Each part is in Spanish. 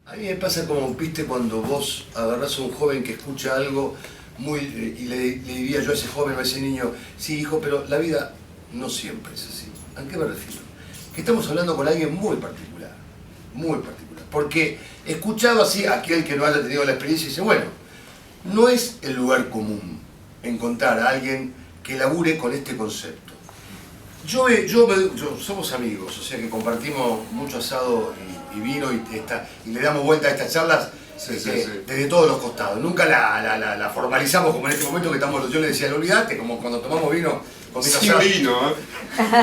A mí me pasa como, viste, cuando vos agarrás a un joven que escucha algo muy y le diría yo a ese joven o a ese niño, sí, hijo, pero la vida no siempre es así. ¿A qué me refiero? Que estamos hablando con alguien muy particular, porque escuchado así, aquel que no haya tenido la experiencia dice, bueno, no es el lugar común encontrar a alguien que labure con este concepto. Somos amigos, o sea que compartimos mucho asado y vino y le damos vuelta a estas charlas desde todos los costados. Nunca la formalizamos como en este momento que estamos, yo le decía, no olvidate, como cuando tomamos vino con vino sin asado. Vino, ¿eh?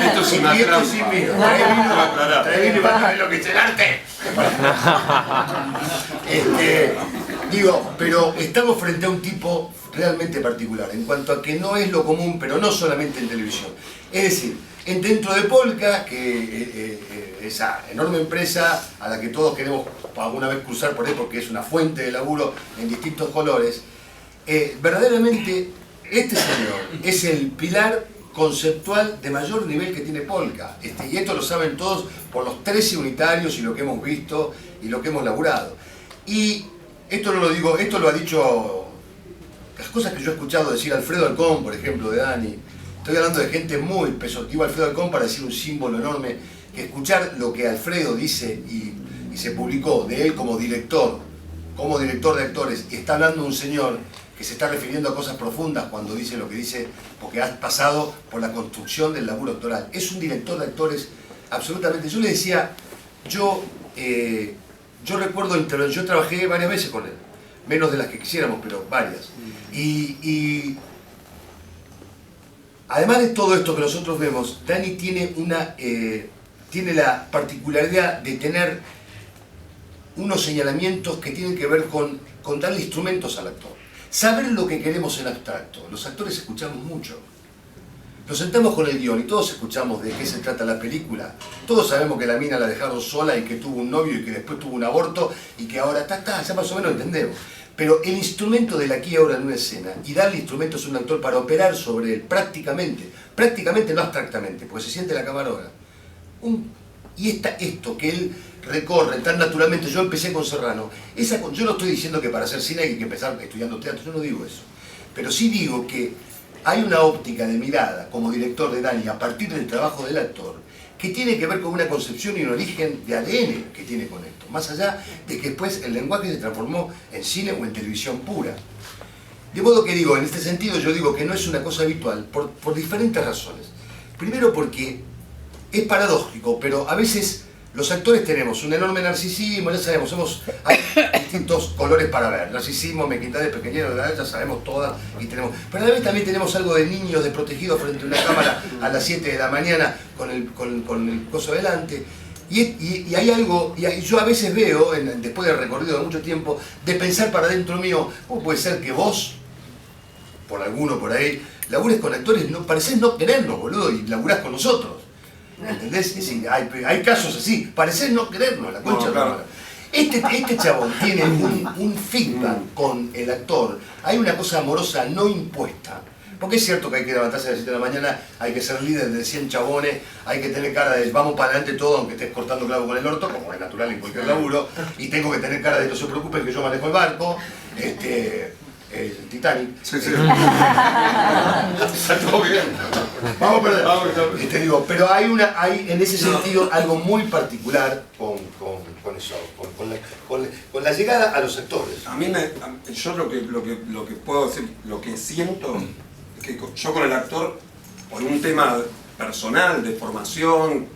Esto es una trampa. Sin vino. Trae vino y vas a ver lo que es el arte. Pero estamos frente a un tipo realmente particular, en cuanto a que no es lo común, pero no solamente en televisión. Es decir, dentro de Polka, esa enorme empresa a la que todos queremos alguna vez cruzar por ahí porque es una fuente de laburo en distintos colores, verdaderamente este señor es el pilar conceptual de mayor nivel que tiene Polka. Y esto lo saben todos por los 13 unitarios y lo que hemos visto y lo que hemos laburado. Y esto no lo digo, esto lo ha dicho, las cosas que yo he escuchado decir Alfredo Alcón, por ejemplo, de Dani. Estoy hablando de gente muy pesotiva, Alfredo Alcón, para decir un símbolo enorme, que escuchar lo que Alfredo dice y se publicó de él como director de actores, y está hablando un señor que se está refiriendo a cosas profundas cuando dice lo que dice, porque ha pasado por la construcción del laburo actoral. Es un director de actores absolutamente. Yo le decía, yo recuerdo, yo trabajé varias veces con él, menos de las que quisiéramos, pero varias. Y además de todo esto que nosotros vemos, Dani tiene la particularidad de tener unos señalamientos que tienen que ver con darle instrumentos al actor. Saber lo que queremos en abstracto. Los actores escuchamos mucho. Nos sentamos con el guión y todos escuchamos de qué se trata la película. Todos sabemos que la mina la dejaron sola y que tuvo un novio y que después tuvo un aborto y que ahora ya más o menos entendemos. Pero el instrumento del aquí y ahora en una escena y darle instrumentos a un actor para operar sobre él prácticamente no abstractamente, porque se siente la cámara ahora. Esto que él recorre tan naturalmente, yo empecé con Serrano, yo no estoy diciendo que para hacer cine hay que empezar estudiando teatro, yo no digo eso, pero sí digo que hay una óptica de mirada como director de Dani a partir del trabajo del actor que tiene que ver con una concepción y un origen de ADN que tiene con esto, más allá de que después el lenguaje se transformó en cine o en televisión pura. De modo que digo, en este sentido yo digo que no es una cosa habitual por diferentes razones. Primero porque es paradójico, pero a veces los actores tenemos un enorme narcisismo, ya sabemos, hay distintos colores para ver. Narcisismo, mequindad, pequeñero, ya sabemos todas y tenemos. Pero a la vez también tenemos algo de niños desprotegidos frente a una cámara a las 7 de la mañana con el coso delante. Y hay algo, y yo a veces veo, después del recorrido de mucho tiempo, de pensar para adentro mío, ¿cómo puede ser que vos, por alguno por ahí, labures con actores, parecés no querernos, boludo, y laburás con nosotros? ¿Entendés? Es decir, hay casos así, parecés no querernos, la concha de la lora. Este chabón tiene un feedback con el actor, hay una cosa amorosa no impuesta. Porque es cierto que hay que levantarse a las 7 de la mañana, hay que ser líder de 100 chabones, hay que tener cara de vamos para adelante todo, aunque estés cortando clavo con el orto, como es natural en cualquier laburo, y tengo que tener cara de no se preocupen que yo manejo el barco, el Titanic. Sí. Está todo bien. Vamos a perder. Pero hay en ese sentido algo muy particular con eso, con la llegada a los actores. Yo lo que puedo decir, lo que siento, es que yo con el actor, por un tema personal, de formación,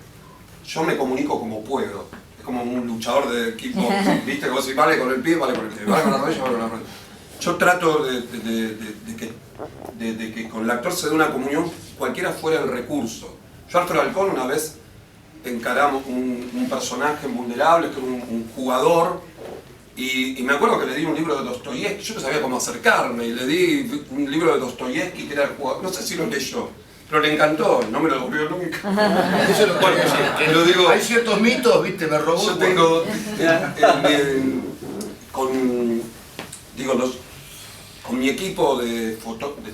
yo me comunico como puedo. Es como un luchador de equipo, viste, que vos decís, vale con el pie, vale con el pie, vale con la rodilla, vale con la rodilla. Yo trato de que con el actor se dé una comunión cualquiera fuera el recurso. Yo Alfredo Alcón una vez encaramos un personaje en Vulnerables, que era un jugador, y me acuerdo que le di un libro de Dostoyevsky, yo no sabía cómo acercarme, y le di un libro de Dostoyevsky que era el jugador, no sé si lo leyó, pero le encantó, no me lo devolvió nunca. Eso lo digo. Hay ciertos mitos, viste, me robó. Yo tengo con mi equipo de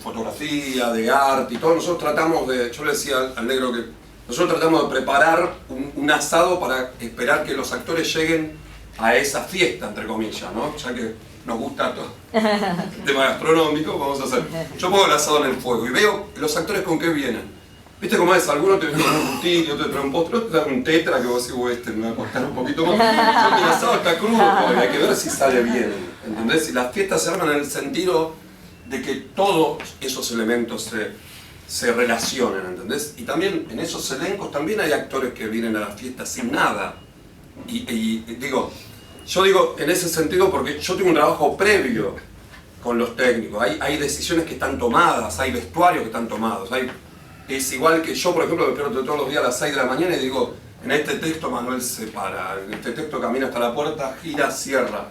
fotografía, de arte y todo, nosotros tratamos yo le decía al negro que nosotros tratamos de preparar un asado para esperar que los actores lleguen a esa fiesta, entre comillas, ¿no? Ya que nos gusta todo el tema gastronómico, vamos a hacer. Yo pongo el asado en el fuego y veo los actores con qué vienen. ¿Viste cómo es? Algunos te vienen con un rutil, otro te trae un postre, otro te trae un tetra que vos decís, me va a costar un poquito más. Yo mi asado está crudo, porque hay que ver si sale bien, ¿entendés? Si las fiestas se arman en el sentido de que todos esos elementos se relacionan, ¿entendés? Y también en esos elencos también hay actores que vienen a la fiesta sin nada. Y digo, yo digo en ese sentido porque yo tengo un trabajo previo con los técnicos, hay decisiones que están tomadas, hay vestuarios que están tomados, es igual que yo, por ejemplo, me despierto todos los días a las 6 de la mañana y digo, en este texto Manuel se para, en este texto camina hasta la puerta, gira, cierra.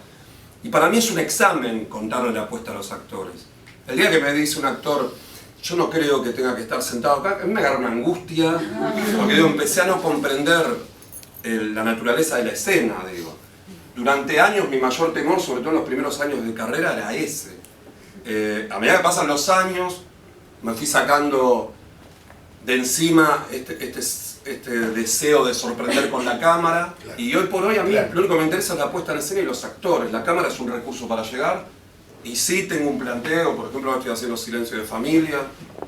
Y para mí es un examen contarle la apuesta a los actores. El día que me dice un actor, yo no creo que tenga que estar sentado acá, a mí me agarra una angustia, porque digo, empecé a no comprender la naturaleza de la escena, digo. Durante años mi mayor temor, sobre todo en los primeros años de carrera, era ese. A medida que pasan los años, me fui sacando de encima este deseo de sorprender con la cámara, y hoy por hoy a mí lo único que me interesa es la puesta en escena y los actores. La cámara es un recurso para llegar, y sí tengo un planteo, por ejemplo estoy haciendo Silencio de Familia,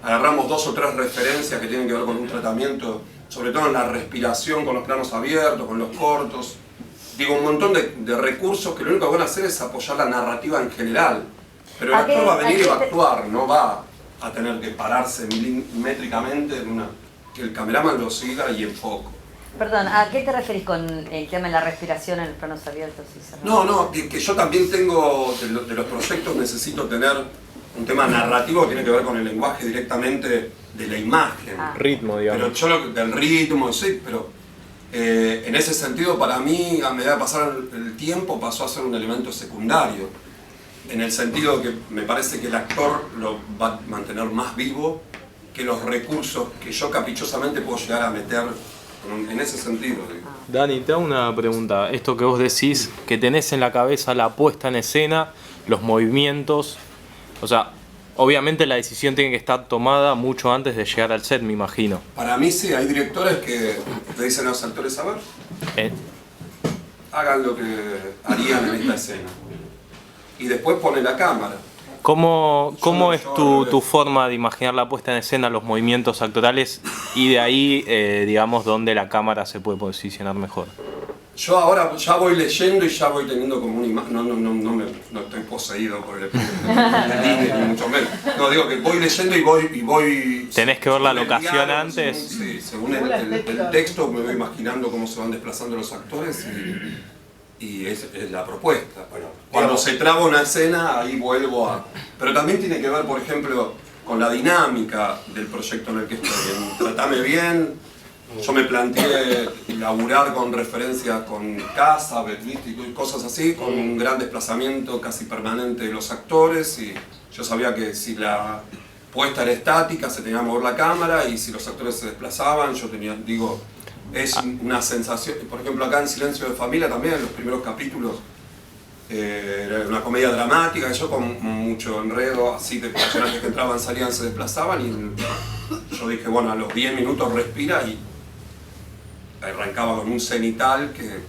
agarramos 2 o 3 referencias que tienen que ver con un tratamiento, sobre todo en la respiración, con los planos abiertos, con los cortos, digo un montón de recursos que lo único que van a hacer es apoyar la narrativa en general, pero el actor va a venir y va a actuar, no va a tener que pararse milimétricamente que el cameraman lo siga y enfoque. Perdón, ¿a qué te referís con el tema de la respiración en los planos abiertos y cerrados? No, que yo también tengo, de los proyectos necesito tener un tema narrativo que tiene que ver con el lenguaje directamente de la imagen. Ritmo, digamos. Pero yo del ritmo, sí, pero en ese sentido para mí, a medida de pasar el tiempo, pasó a ser un elemento secundario. En el sentido que me parece que el actor lo va a mantener más vivo que los recursos que yo caprichosamente puedo llegar a meter en ese sentido. Digo. Dani, te hago una pregunta. Esto que vos decís, que tenés en la cabeza la puesta en escena, los movimientos, o sea, obviamente la decisión tiene que estar tomada mucho antes de llegar al set, me imagino. Para mí sí, hay directores que le dicen a los actores, a ver, hagan lo que harían en esta escena. Y después pone la cámara. ¿Cómo es tu forma de imaginar la puesta en escena, los movimientos actorales y de ahí, digamos, dónde la cámara se puede posicionar mejor? Yo ahora ya voy leyendo y ya voy teniendo como una imagen, no estoy poseído por el espíritu ni mucho menos. No, digo que voy leyendo y voy ¿tenés que ver la locación diálogo, antes? Según el texto me voy imaginando cómo se van desplazando los actores y es la propuesta. Bueno, cuando se traba una escena, ahí vuelvo a... Pero también tiene que ver, por ejemplo, con la dinámica del proyecto en el que estoy. Tratame bien. Yo me planteé laburar con referencias con casa, y cosas así, con un gran desplazamiento casi permanente de los actores, y yo sabía que si la puesta era estática se tenía que mover la cámara, y si los actores se desplazaban yo tenía, digo, es una sensación. Por ejemplo acá en Silencio de Familia también, en los primeros capítulos, era una comedia dramática, yo con mucho enredo, así de personajes que entraban, salían, se desplazaban, y yo dije, bueno, a los 10 minutos respira, y arrancaba con un cenital que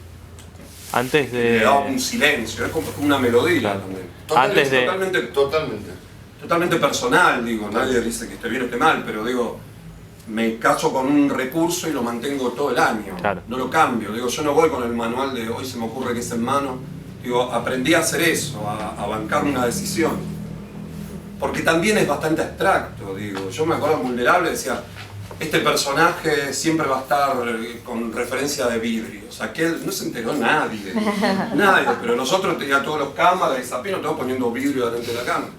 antes de... le daba un silencio, es como una melodía, claro, también. Totalmente personal, digo, nadie dice que esté bien o esté mal, pero digo, me caso con un recurso y lo mantengo todo el año, claro. No lo cambio, digo, yo no voy con el manual de hoy se me ocurre que es en mano, digo, aprendí a hacer eso, a bancar una decisión, porque también es bastante abstracto, digo, yo me acuerdo Vulnerable, decía, este personaje siempre va a estar con referencia de vidrios. Aquel no se enteró nadie, pero nosotros teníamos todos los cámaras y Zapino estaba poniendo vidrio delante de la cámara,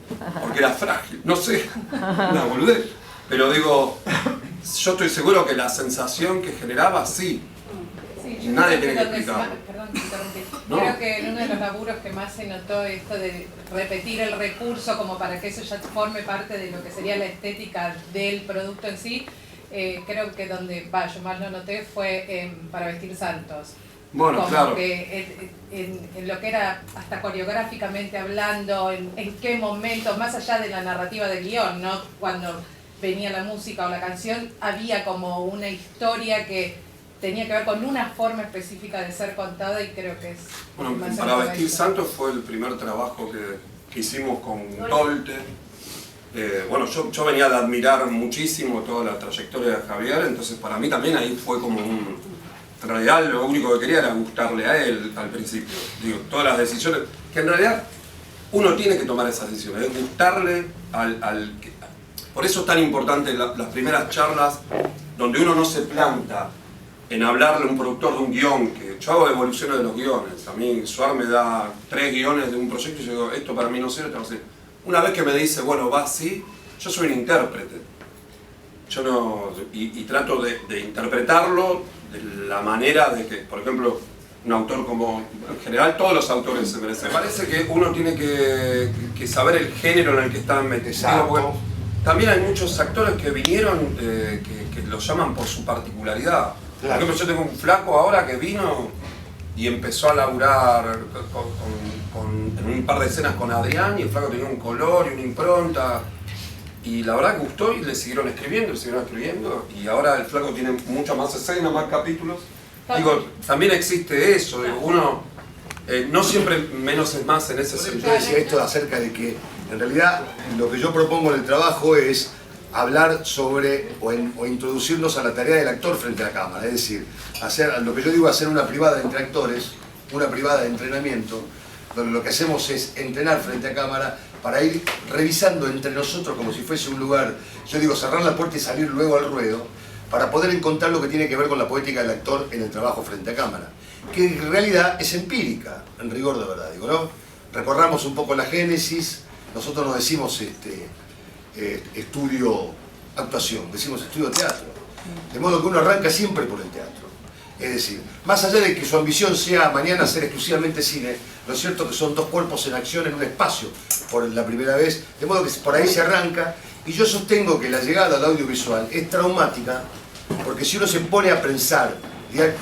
porque era frágil, no sé, una boludez. Pero digo, yo estoy seguro que la sensación que generaba, sí. Sí, nadie tiene que explicar. Perdón, te interrumpí. No. Creo que en uno de los laburos que más se notó esto de repetir el recurso como para que eso ya forme parte de lo que sería la estética del producto en sí. Creo que donde yo más lo noté fue Para vestir santos. Bueno, como claro. Que en lo que era hasta coreográficamente hablando, en qué momento, más allá de la narrativa del guión, ¿no? Cuando venía la música o la canción, había como una historia que tenía que ver con una forma específica de ser contada y creo que es... Bueno, más para cerca de Vestir eso. Santos fue el primer trabajo que hicimos con Tolte. Bueno, yo venía de admirar muchísimo toda la trayectoria de Javier, entonces para mí también ahí fue como un... En realidad lo único que quería era gustarle a él al principio. Digo, todas las decisiones, que en realidad uno tiene que tomar esas decisiones, es gustarle al que... Por eso es tan importante las primeras charlas donde uno no se planta en hablarle a un productor de un guión, que yo hago evoluciones de los guiones. A mí Suar me da 3 guiones de un proyecto y yo digo, esto para mí no sirve, esto no sirve. Una vez que me dice, bueno, va así, yo soy un intérprete. Yo no... Y trato de interpretarlo de la manera de que, por ejemplo, un autor como... En general todos los autores se merecen. Me parece que uno tiene que saber el género en el que están metidos. Porque también hay muchos actores que vinieron, que los llaman por su particularidad. Claro. Por ejemplo, yo tengo un flaco ahora que vino y empezó a laburar en un par de escenas con Adrián, y el flaco tenía un color y una impronta. Y la verdad que gustó y le siguieron escribiendo, y ahora el flaco tiene muchas más escenas, más capítulos. Digo, también existe eso, digo, uno no siempre menos es más en ese sentido. Yo decía esto acerca de que en realidad lo que yo propongo en el trabajo es hablar sobre o introducirnos a la tarea del actor frente a la cámara, es decir, hacer lo que yo digo, hacer una privada entre actores, una privada de entrenamiento, donde lo que hacemos es entrenar frente a cámara para ir revisando entre nosotros como si fuese un lugar, yo digo, cerrar la puerta y salir luego al ruedo, para poder encontrar lo que tiene que ver con la poética del actor en el trabajo frente a cámara, que en realidad es empírica, en rigor de verdad, digo, ¿no? Recorramos un poco la génesis, nosotros no decimos estudio actuación, decimos estudio teatro, de modo que uno arranca siempre por el teatro. Es decir, más allá de que su ambición sea mañana hacer exclusivamente cine, lo es cierto que son 2 cuerpos en acción en un espacio por la primera vez, de modo que por ahí se arranca, y yo sostengo que la llegada al audiovisual es traumática, porque si uno se pone a pensar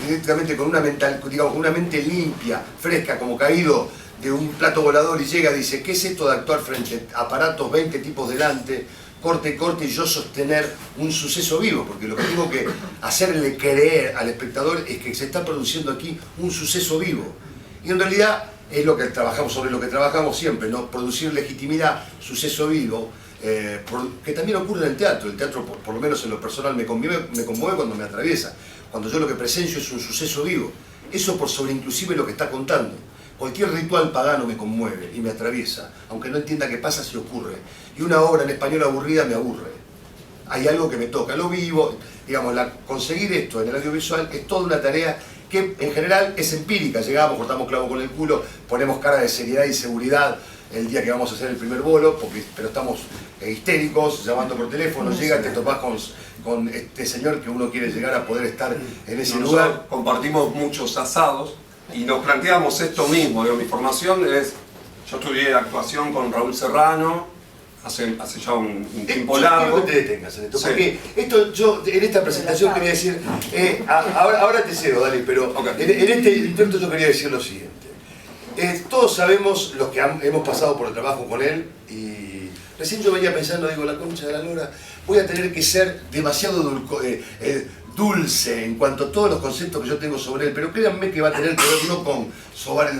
directamente con una mente limpia, fresca, como caído de un plato volador, y llega y dice, ¿qué es esto de actuar frente a aparatos, 20 tipos delante, corte, y yo sostener un suceso vivo? Porque lo que tengo que hacerle creer al espectador es que se está produciendo aquí un suceso vivo. Y en realidad es lo que trabajamos, sobre lo que trabajamos siempre, ¿no? Producir legitimidad, suceso vivo, que también ocurre en el teatro. El teatro, por lo menos en lo personal, me conmueve cuando me atraviesa. Cuando yo lo que presencio es un suceso vivo. Eso por sobre inclusive lo que está contando. Cualquier ritual pagano me conmueve y me atraviesa, aunque no entienda qué pasa si ocurre. Y una obra en español aburrida me aburre. Hay algo que me toca, lo vivo. Digamos, conseguir esto en el audiovisual es toda una tarea que en general es empírica. Llegamos, cortamos clavo con el culo, ponemos cara de seriedad y seguridad el día que vamos a hacer el primer bolo, pero estamos histéricos, llamando por teléfono, llega, te topás con este señor que uno quiere llegar a poder estar en ese lugar. Compartimos muchos asados y nos planteamos esto mismo. Digo, mi formación es, yo estudié actuación con Raúl Serrano hace ya un tiempo largo. Quiero que te detengas en esto, Sí. porque esto yo en esta presentación quería decir, ahora te cedo, Dani, pero Okay. en este intento yo quería decir lo siguiente. Todos sabemos los que hemos pasado por el trabajo con él, y recién yo venía pensando, digo, la concha de la lora, voy a tener que ser demasiado dulce en cuanto a todos los conceptos que yo tengo sobre él, pero créanme que va a tener que ver no con sobar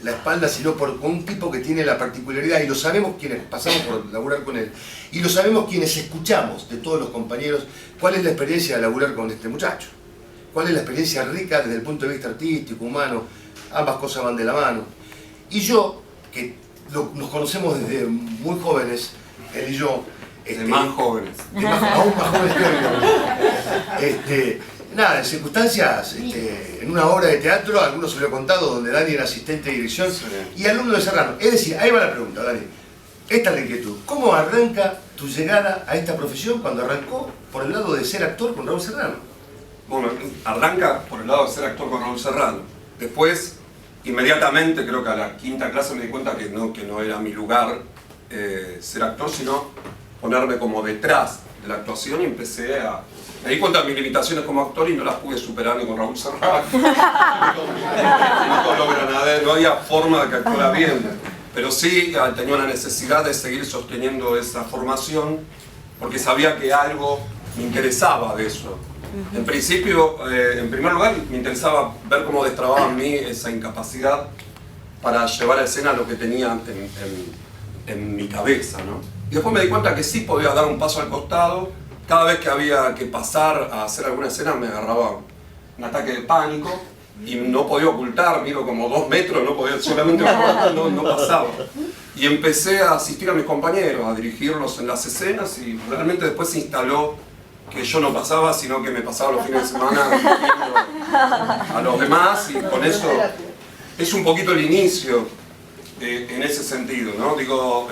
la espalda, sino con un tipo que tiene la particularidad, y lo sabemos quienes pasamos por laburar con él, y lo sabemos quienes escuchamos de todos los compañeros, cuál es la experiencia de laburar con este muchacho, cuál es la experiencia rica desde el punto de vista artístico, humano. Ambas cosas van de la mano. Y yo, que nos conocemos desde muy jóvenes, él y yo... Más jóvenes. Aún más jóvenes que él. Nada, en circunstancias, en una obra de teatro, algunos se lo he contado, donde Dani era asistente de dirección, sí, y alumno de Serrano. Es decir, ahí va la pregunta, Dani. Esta es la inquietud. ¿Cómo arranca tu llegada a esta profesión cuando arrancó por el lado de ser actor con Raúl Serrano? Bueno, arranca por el lado de ser actor con Raúl Serrano. Después, inmediatamente, creo que a la 5ª clase me di cuenta que no era mi lugar ser actor, sino ponerme como detrás de la actuación, y me di cuenta de mis limitaciones como actor y no las pude superar ni con Raúl Serrano, ni con los Granaderos. No había forma de que actuara bien, pero sí tenía una necesidad de seguir sosteniendo esa formación porque sabía que algo me interesaba de eso. En principio, en primer lugar, me interesaba ver cómo destrababa en mí esa incapacidad para llevar a escena lo que tenía en mi cabeza, ¿no? Y después me di cuenta que sí podía dar un paso al costado. Cada vez que había que pasar a hacer alguna escena me agarraba un ataque de pánico y no podía ocultar, mido como 2 metros, no podía, solamente no pasaba. Y empecé a asistir a mis compañeros, a dirigirlos en las escenas y realmente después se instaló que yo no pasaba, sino que me pasaba los fines de semana dirigiendo a los demás, y con eso es un poquito el inicio en ese sentido, ¿no? Digo,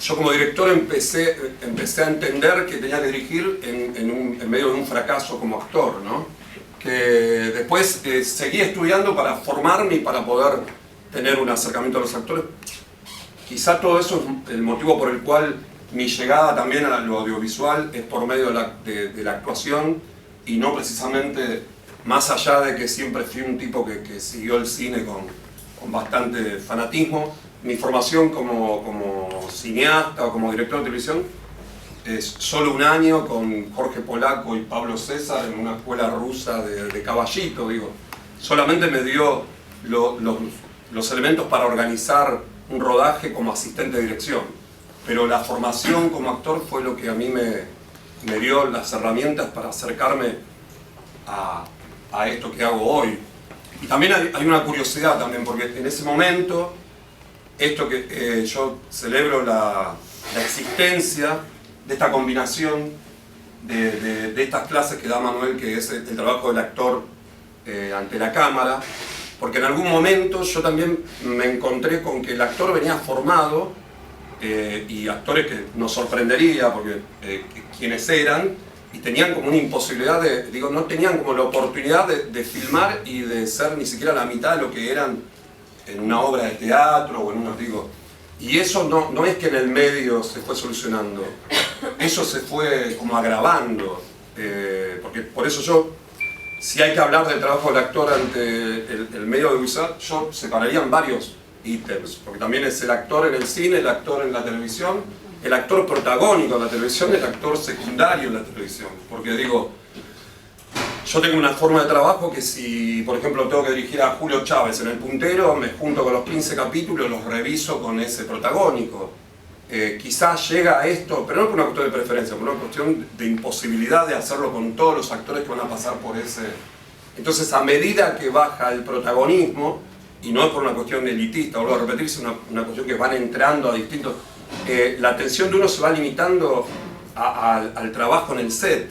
yo como director empecé a entender que tenía que dirigir en medio de un fracaso como actor, ¿no? Que después seguí estudiando para formarme y para poder tener un acercamiento a los actores. Quizá todo eso es el motivo por el cual mi llegada también a lo audiovisual es por medio de la actuación, y no precisamente más allá de que siempre fui un tipo que siguió el cine con bastante fanatismo. Mi formación como cineasta o como director de televisión es solo 1 año con Jorge Polaco y Pablo César en una escuela rusa de Caballito, digo. Solamente me dio los elementos para organizar un rodaje como asistente de dirección. Pero la formación como actor fue lo que a mí me dio las herramientas para acercarme a esto que hago hoy. Y también hay una curiosidad también, porque en ese momento, esto que yo celebro la existencia de esta combinación de estas clases que da Manuel, que es el trabajo del actor ante la cámara, porque en algún momento yo también me encontré con que el actor venía formado, y actores que nos sorprendería porque quienes eran, y tenían como una imposibilidad no tenían como la oportunidad de filmar y de ser ni siquiera la mitad de lo que eran en una obra de teatro o en unos, y eso no es que en el medio se fue solucionando, eso se fue como agravando, porque por eso si hay que hablar del trabajo del actor ante el medio audiovisual, yo separaría en varios ítems, porque también es el actor en el cine, el actor en la televisión, el actor protagónico en la televisión, el actor secundario en la televisión. Porque yo tengo una forma de trabajo que si, por ejemplo, tengo que dirigir a Julio Chávez en El Puntero, me junto con los 15 capítulos, los reviso con ese protagónico. Quizás llega a esto, pero no por una cuestión de preferencia, por una cuestión de imposibilidad de hacerlo con todos los actores que van a pasar por ese. Entonces, a medida que baja el protagonismo, y no es por una cuestión elitista, vuelvo a repetir, es una cuestión que van entrando a distintos. La atención de uno se va limitando al trabajo en el set,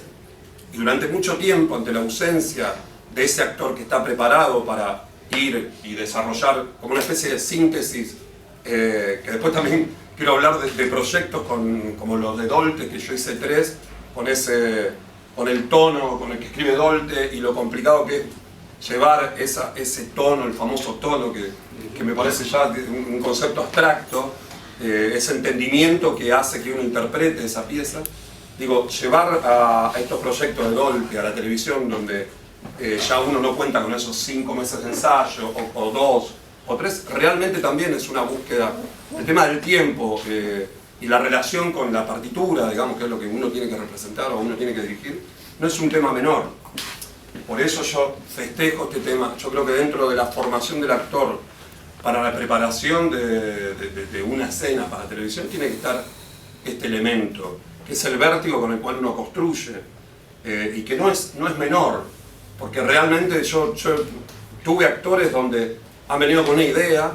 y durante mucho tiempo, ante la ausencia de ese actor que está preparado para ir y desarrollar como una especie de síntesis, que después también quiero hablar de proyectos como los de Dolte, que yo hice 3, con el tono con el que escribe Dolte y lo complicado que es llevar ese tono, el famoso tono que me parece ya un concepto abstracto, ese entendimiento que hace que uno interprete esa pieza. Llevar a estos proyectos de Dolpe a la televisión, donde ya uno no cuenta con esos 5 meses de ensayo, o 2 o 3, realmente también es una búsqueda. El tema del tiempo y la relación con la partitura, digamos, que es lo que uno tiene que representar o uno tiene que dirigir, no es un tema menor. Por eso yo festejo este tema. Yo creo que dentro de la formación del actor para la preparación de una escena para televisión tiene que estar este elemento, que es el vértigo con el cual uno construye, y que no es menor, porque realmente yo tuve actores donde han venido con una idea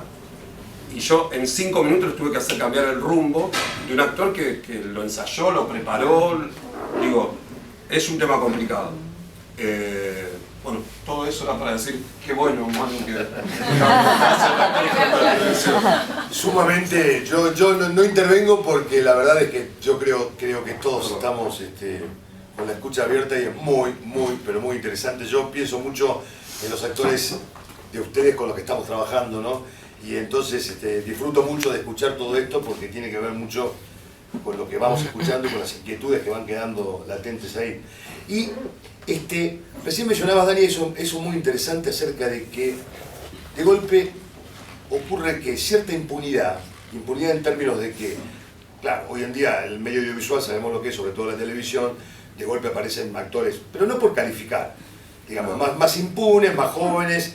y yo en 5 minutos tuve que hacer cambiar el rumbo de un actor que lo ensayó, lo preparó. Es un tema complicado. Bueno, todo eso era para decir qué bueno, Manu, que sumamente, yo no intervengo porque la verdad es que yo creo que todos estamos con la escucha abierta y es muy, pero muy interesante. Yo pienso mucho en los actores de ustedes con los que estamos trabajando, ¿no? Y entonces disfruto mucho de escuchar todo esto porque tiene que ver mucho con lo que vamos escuchando y con las inquietudes que van quedando latentes ahí. Y recién mencionabas, Dani, eso muy interesante acerca de que de golpe ocurre que cierta impunidad en términos de que Claro, hoy en día el medio audiovisual sabemos lo que es, sobre todo la televisión, de golpe aparecen actores, pero no por calificar, digamos, más impunes, más jóvenes,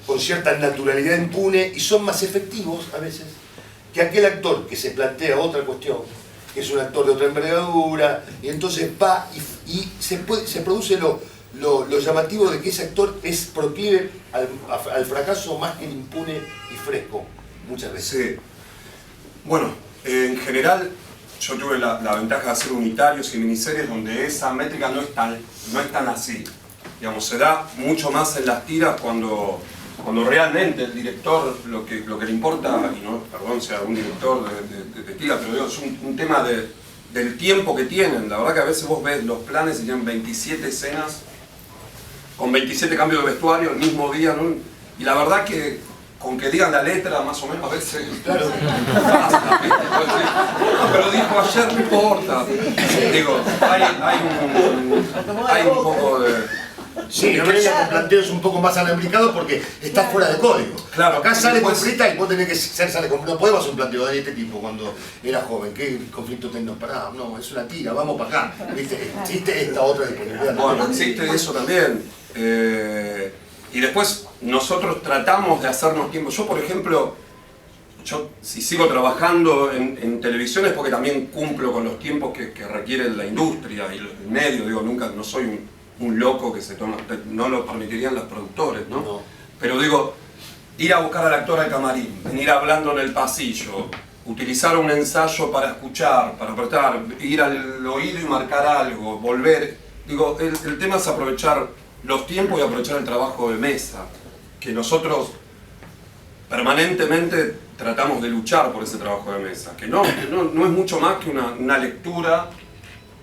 con cierta naturalidad impune, y son más efectivos a veces que aquel actor que se plantea otra cuestión, que es un actor de otra envergadura, y entonces va y se produce lo llamativo de que ese actor es proclive al fracaso más que impune y fresco, muchas veces. Sí. Bueno, en general yo tuve la ventaja de hacer unitarios y miniseries donde esa métrica no es tan así. Digamos, se da mucho más en las tiras cuando realmente el director lo que le importa, y no, perdón, sea un director de tira, pero digo, es un tema del tiempo que tienen. La verdad que a veces vos ves los planes y tienen 27 escenas con 27 cambios de vestuario el mismo día, ¿no? Y la verdad que con que digan la letra más o menos a veces Claro. basta, ¿viste? No, pero dijo ayer, no importa. Digo, hay un poco de... Sí, no venía con planteos un poco más alambricados porque está fuera de código. Claro, acá sale después... completa y vos tenés que sale completa. No podemos hacer un planteo de este tipo cuando era joven. ¿Qué conflicto tenemos? Pará, no, es una tira, vamos para acá. ¿Viste? Existe esta otra disponibilidad. Bueno, existe eso también. Y después nosotros tratamos de hacernos tiempo. Yo, por ejemplo, si sigo trabajando en televisión es porque también cumplo con los tiempos que requiere la industria y el medio. Digo, nunca, no soy un loco que se toma, no lo permitirían los productores, ¿no? No. Pero digo, ir a buscar al actor al camarín, venir hablando en el pasillo, utilizar un ensayo para escuchar, para apretar, ir al oído y marcar algo, volver. Digo, el tema es aprovechar los tiempos y aprovechar el trabajo de mesa, que nosotros permanentemente tratamos de luchar por ese trabajo de mesa, que no es mucho más que una lectura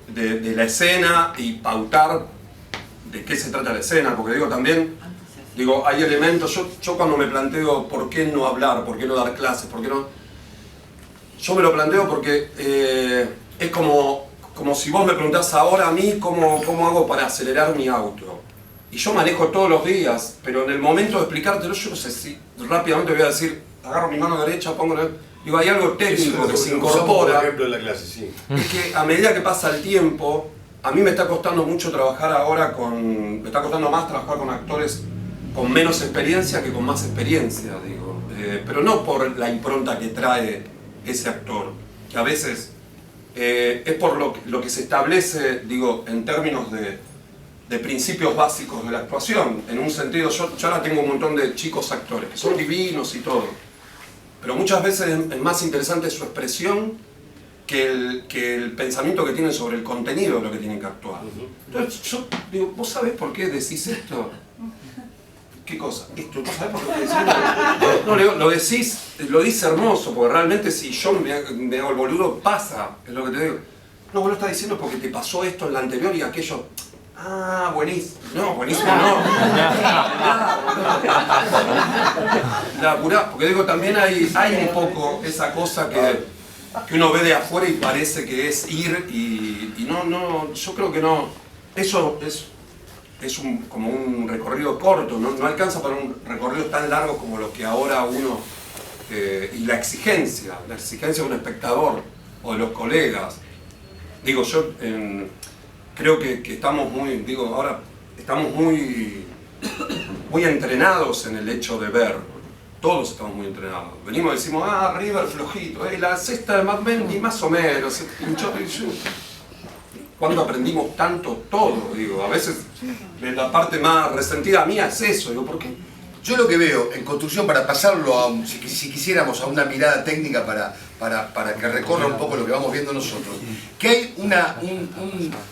de la escena y pautar de qué se trata la escena, porque digo también, hay elementos, yo cuando me planteo por qué no hablar, por qué no dar clases, por qué no... Yo me lo planteo porque es como si vos me preguntás ahora a mí cómo hago para acelerar mi auto. Y yo manejo todos los días, pero en el momento de explicártelo, yo no sé si rápidamente voy a decir, agarro mi mano derecha, digo, hay algo técnico que se incorpora. Por ejemplo, en la clase, sí. Es que a medida que pasa el tiempo, a mí me está costando mucho trabajar ahora me está costando más trabajar con actores con menos experiencia que con más experiencia, digo. Pero no por la impronta que trae ese actor, que a veces es por lo que se establece, digo, en términos de principios básicos de la actuación. En un sentido, yo ahora tengo un montón de chicos actores que son divinos y todo, pero muchas veces es más interesante su expresión que el pensamiento que tienen sobre el contenido de lo que tienen que actuar. Entonces yo digo, ¿vos sabés por qué decís esto? ¿Qué cosa? ¿Esto? ¿Vos sabés por qué decís esto? No, lo dices hermoso, porque realmente si yo me hago el boludo, pasa, es lo que te digo. No, vos lo estás diciendo porque te pasó esto en la anterior y aquello... Ah, buenísimo. No, buenísimo no. La apurá, porque digo, también hay un poco esa cosa que uno ve de afuera y parece que es ir y no, yo creo que no. Eso es como un recorrido corto, no alcanza para un recorrido tan largo como lo que ahora uno... y la exigencia de un espectador o de los colegas. Digo, yo creo que estamos ahora estamos muy entrenados en el hecho de ver. Todos estamos muy entrenados. Venimos y decimos, River flojito, la cesta de Mendy más o menos, se pinchó. ¿Cuándo aprendimos tanto todo? Digo, a veces la parte más resentida mía es eso. Digo, ¿por qué? Yo lo que veo en construcción, para pasarlo si quisiéramos a una mirada técnica para que recorra un poco lo que vamos viendo nosotros, que hay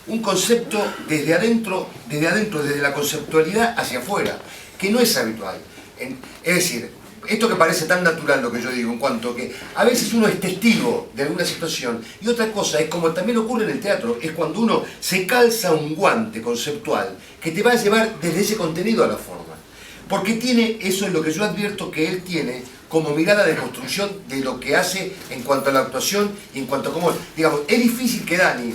un concepto desde adentro, desde la conceptualidad hacia afuera, que no es habitual. Es decir, esto que parece tan natural lo que yo digo, en cuanto que a veces uno es testigo de alguna situación, y otra cosa es, como también ocurre en el teatro, es cuando uno se calza un guante conceptual que te va a llevar desde ese contenido a la forma. Porque tiene, eso es lo que yo advierto que él tiene como mirada de construcción de lo que hace en cuanto a la actuación y en cuanto a cómo, digamos, es difícil que Dani,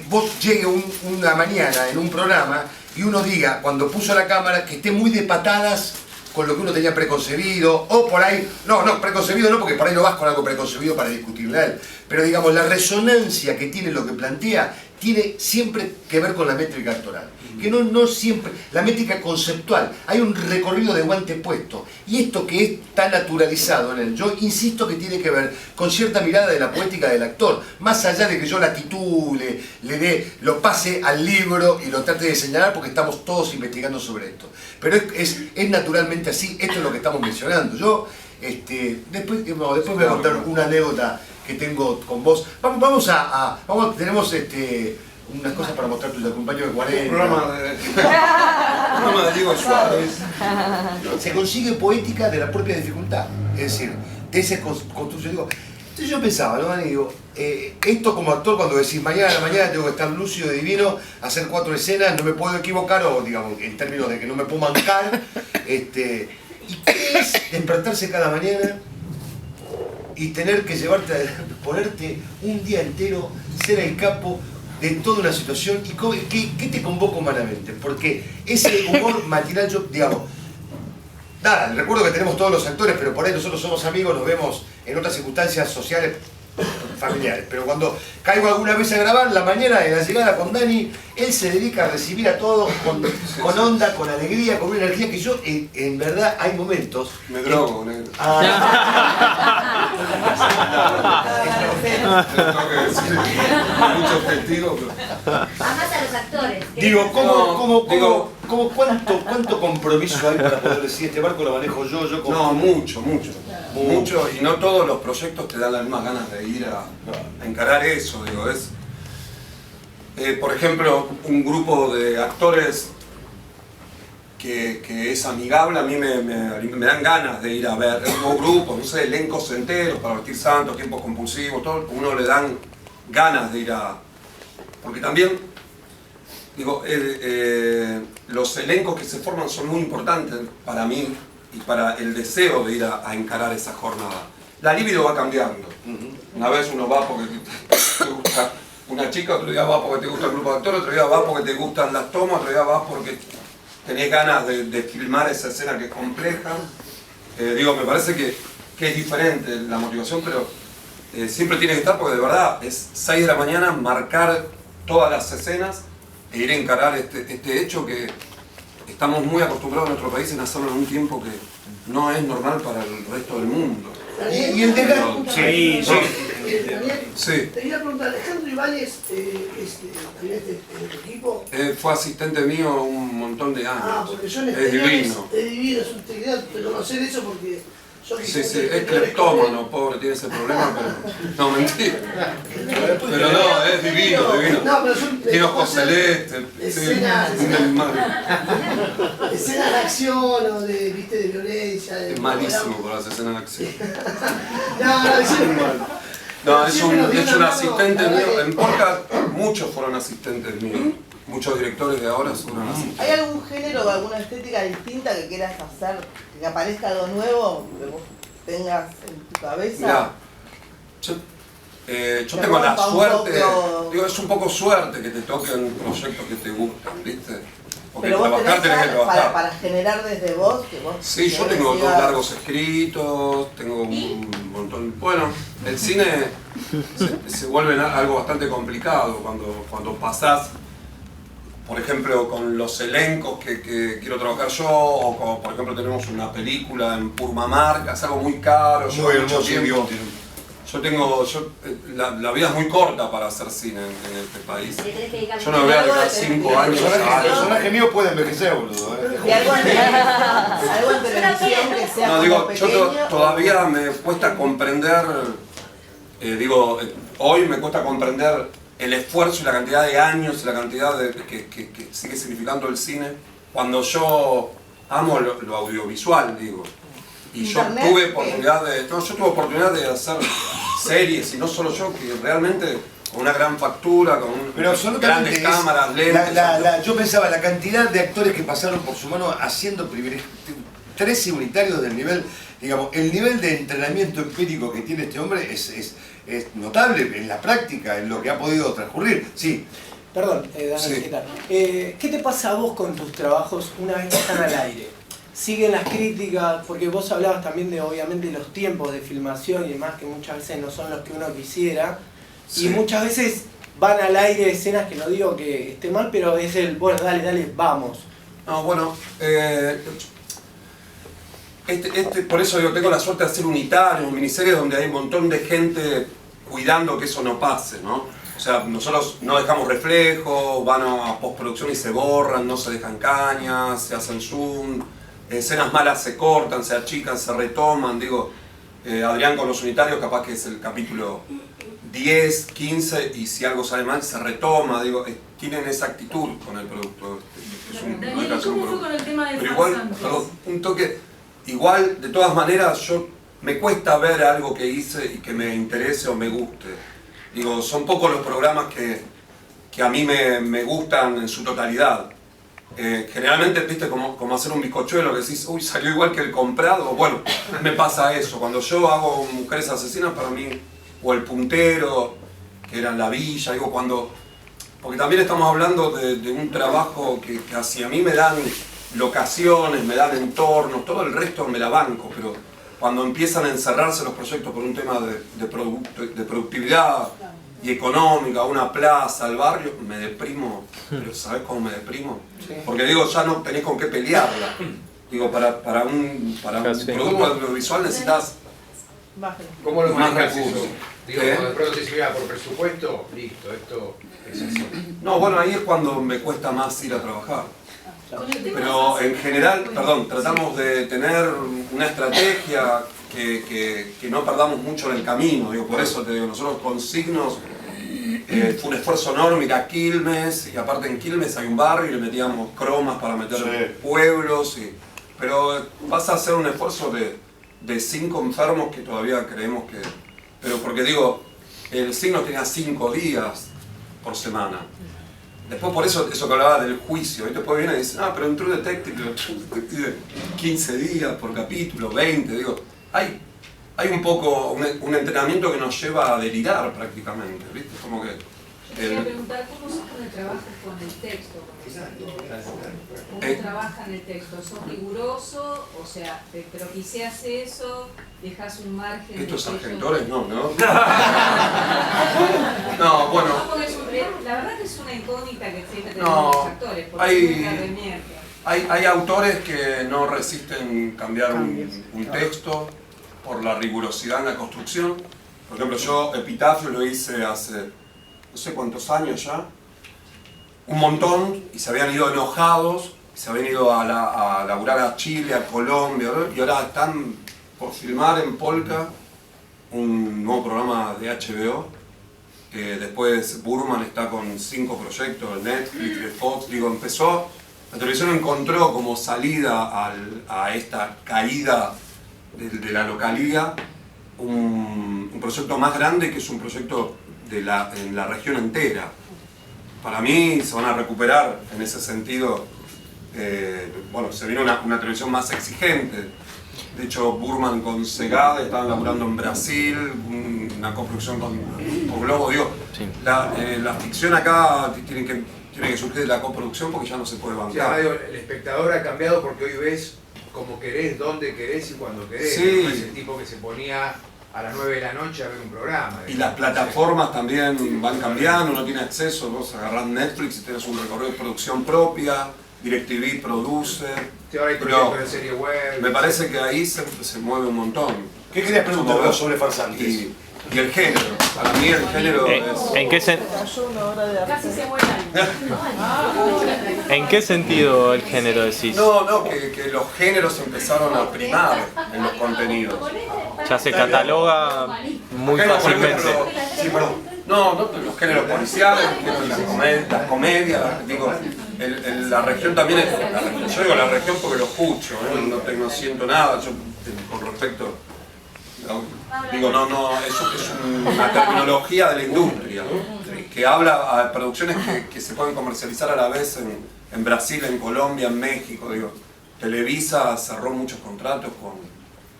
vos llegue una mañana en un programa y uno diga, cuando puso la cámara, que esté muy de patadas con lo que uno tenía preconcebido, o por ahí, no, preconcebido no, porque por ahí no vas con algo preconcebido para discutirle a él, pero digamos, la resonancia que tiene lo que plantea, tiene siempre que ver con la métrica actoral, que no siempre, la métrica conceptual, hay un recorrido de guante puesto, y esto que es tan naturalizado en él, yo insisto que tiene que ver con cierta mirada de la poética del actor, más allá de que yo la titule, lo pase al libro y lo trate de señalar porque estamos todos investigando sobre esto, pero es naturalmente así, esto es lo que estamos mencionando. Yo, después voy a contar una anécdota que tengo con vos. Tenemos unas cosas para mostrar tus acompaños de 40. Un programa de Diego Suárez. Se consigue poética de la propia dificultad, es decir, de esa construcción. Entonces yo pensaba, ¿no? Digo, esto como actor, cuando decís mañana a la mañana tengo que estar lúcido, divino, hacer 4 escenas, no me puedo equivocar, o digamos, en términos de que no me puedo mancar, ¿y qué es despertarse cada mañana y tener que ponerte un día entero, ser el capo de toda una situación? ¿Y qué te convoca humanamente? Porque ese humor matinal, yo, digamos, nada, recuerdo que tenemos todos los actores, pero por ahí nosotros somos amigos, nos vemos en otras circunstancias sociales, familiares, pero cuando caigo alguna vez a grabar, la mañana de la llegada con Dani, él se dedica a recibir a todos con onda, con alegría, con una energía que yo, en verdad, hay momentos... Me drogo, negro. Tengo que decir muchos testigos, pero... Además a los actores. Digo, ¿cuánto compromiso hay para poder decir este barco lo manejo yo? No, mucho. Mucho, y no todos los proyectos te dan las mismas ganas de ir a encarar eso, digo, por ejemplo, un grupo de actores que es amigable, a mí me dan ganas de ir a ver, o grupos, no sé, elencos enteros para vestir santos, tiempos compulsivos, todo, uno le dan ganas de ir a... Porque también, digo, los elencos que se forman son muy importantes para mí, y para el deseo de ir a encarar esa jornada. La libido va cambiando. Una vez uno va porque te gusta una chica, otro día va porque te gusta el grupo de actores, otro día va porque te gustan las tomas, otro día vas porque tenés ganas de filmar esa escena que es compleja. Me parece que es diferente la motivación, pero siempre tiene que estar porque de verdad es 6 de la mañana marcar todas las escenas e ir a encarar este hecho que estamos muy acostumbrados en nuestro país en hacerlo en un tiempo que no es normal para el resto del mundo. Y el desgaste. Sí. Te quería preguntar, Alejandro Ibáñez, ¿también en tu equipo? Fue asistente mío un montón de años. Porque yo en es divino. Es divino, te quería reconocer eso porque... Sí, es cleptómano, pobre, tiene ese problema, pero... No, mentira. Pero no, es divino. No, pero yo... Tiene ojos celestes. Escenas de acción o de violencia. Es malísimo por las escenas de acción. No, es un asistente mío. En Porca muchos fueron asistentes míos. Muchos directores de ahora fueron asistentes. ¿Hay algún género o alguna estética distinta que quieras hacer? Que aparezca algo nuevo que vos tengas en tu cabeza. Mirá, yo tengo la suerte, digo, es un poco suerte que te toquen proyectos que te gustan, ¿viste? Porque pero vos trabajar tenés que trabajar. Para generar desde vos, que vos... Sí, yo tengo 2 largos escritos, tengo un montón... Bueno, el cine se vuelve algo bastante complicado cuando pasás, por ejemplo, con los elencos que quiero trabajar yo, o como, por ejemplo, tenemos una película en Purmamarca, es algo muy caro, muy hermoso tiempo. La vida es muy corta para hacer cine en este país. Yo no voy a dedicar 5 años a... El personaje mío puede envejecer, boludo. ¿Y algo en televisión que sea no, digo, pequeño, yo todavía me cuesta comprender, hoy me cuesta comprender el esfuerzo y la cantidad de años y la cantidad que sigue significando el cine, cuando yo amo lo audiovisual, digo. Y yo tuve oportunidad de hacer series, y no solo yo, que realmente con una gran factura, con grandes cámaras, lentes. Yo pensaba, la cantidad de actores que pasaron por su mano haciendo 13 unitarios del nivel, digamos, el nivel de entrenamiento empírico que tiene este hombre es notable en la práctica, en lo que ha podido transcurrir. Sí. Perdón, Dani, sí. ¿qué tal? ¿Qué te pasa a vos con tus trabajos una vez que están al aire? siguen las críticas, porque vos hablabas también de obviamente los tiempos de filmación y demás, que muchas veces no son los que uno quisiera, Sí. y muchas veces van al aire escenas que no digo que esté mal, pero es el, bueno, dale, vamos. No, bueno, por eso yo tengo la suerte de hacer unitarios, miniseries donde hay un montón de gente cuidando que eso no pase, ¿no? O sea, nosotros no dejamos reflejos, van a postproducción y se borran, no se dejan cañas, se hacen zoom, escenas malas se cortan, se achican, se retoman, digo, Adrián con los unitarios capaz que es el capítulo 10, 15 y si algo sale mal se retoma, digo, tienen esa actitud con el producto. Daniel, ¿cómo fue con el tema de Pero igual, farsantes? perdón, un toque, igual de todas maneras me cuesta ver algo que hice y que me interese o me guste. Digo, son pocos los programas que a mí me gustan en su totalidad. Generalmente, viste, como hacer un bizcochuelo que decís, uy, salió igual que el comprado. Bueno, me pasa eso. Cuando yo hago Mujeres Asesinas, para mí, o El Puntero, que era en La Villa, digo, porque también estamos hablando de un trabajo que hacia mí me dan locaciones, me dan entornos, todo el resto me la banco, pero cuando empiezan a encerrarse los proyectos por un tema de productividad y económica, una plaza, el barrio, me deprimo. Pero ¿sabés cómo me deprimo? Porque digo, ya no tenés con qué pelearla. Digo, para un producto audiovisual necesitas ¿Cómo lo más manejas recursos. eso? Digo, ¿Eh? cuando de pronto te dice, mira, por presupuesto, listo, esto es así. No, bueno, ahí es cuando me cuesta más ir a trabajar. Con el tema Pero de en general, perdón, tratamos de tener una estrategia que no perdamos mucho en el camino. Digo, por eso te digo, nosotros con Signos fue un esfuerzo enorme ir a Quilmes, y aparte en Quilmes hay un barrio y le metíamos cromas para meter pueblos. Pero vas a hacer un esfuerzo de 5 enfermos que todavía creemos que... Pero porque digo, el Signos tenía 5 días por semana. Después por eso que hablaba del juicio, y después viene y dice, pero en True Detective 15 días por capítulo, 20, digo, hay un poco un entrenamiento que nos lleva a delirar prácticamente, ¿viste? Como que... Quería preguntar cómo se trabajas con el texto. ¿Cómo trabajan el texto? ¿Sos riguroso? O sea, ¿te propicias eso? ¿Dejas un margen? Estos de argentores no, ¿no? No, No, bueno... porque la verdad que es una incógnita que siempre tenemos No, los actores, porque nunca remierte. hay autores que no resisten cambiar un texto por la rigurosidad en la construcción. Por ejemplo, yo Epitafio lo hice hace no sé cuántos años ya, un montón, y se habían ido enojados, se habían ido a laburar a Chile, a Colombia, ¿no? Y ahora están por filmar en Polka un nuevo programa de HBO. Después Burman está con 5 proyectos de Netflix, de Fox, digo, la televisión encontró como salida a esta caída de la localidad un proyecto más grande, que es un proyecto en la región entera. Para mí se van a recuperar en ese sentido. Bueno, se viene una televisión más exigente. De hecho, Burman con Segade estaban laburando en Brasil, una coproducción con Globo. Digo, Sí. La ficción acá tiene que surgir de la coproducción porque ya no se puede O sea, bancar. digo, el espectador ha cambiado porque hoy ves como querés, dónde querés y cuando querés. Sí. No es el tipo que se ponía a las 9 de la noche a ver un programa. Y las plataformas también van cambiando, uno tiene acceso, vos agarrás Netflix y tenés un recorrido de producción propia, DirecTV produce. Sí, ahora hay Pero proyectos de serie web. me parece que ahí se mueve un montón. ¿Qué querías preguntar vos sobre farsantes? Y el género, para mí el género es... Cayó una hora de arte. Casi se mueran. ¿En qué sentido el género decís? No, que los géneros empezaron a primar en los contenidos. Ya se cataloga muy Géneros, por fácilmente. ejemplo, sí, perdón. No, los géneros policiales, las comedias, digo, la región también es, yo digo la región porque lo escucho, no siento nada, yo con respecto, digo, eso es una terminología de la industria, que habla a producciones que se pueden comercializar a la vez en Brasil, en Colombia, en México, digo, Televisa cerró muchos contratos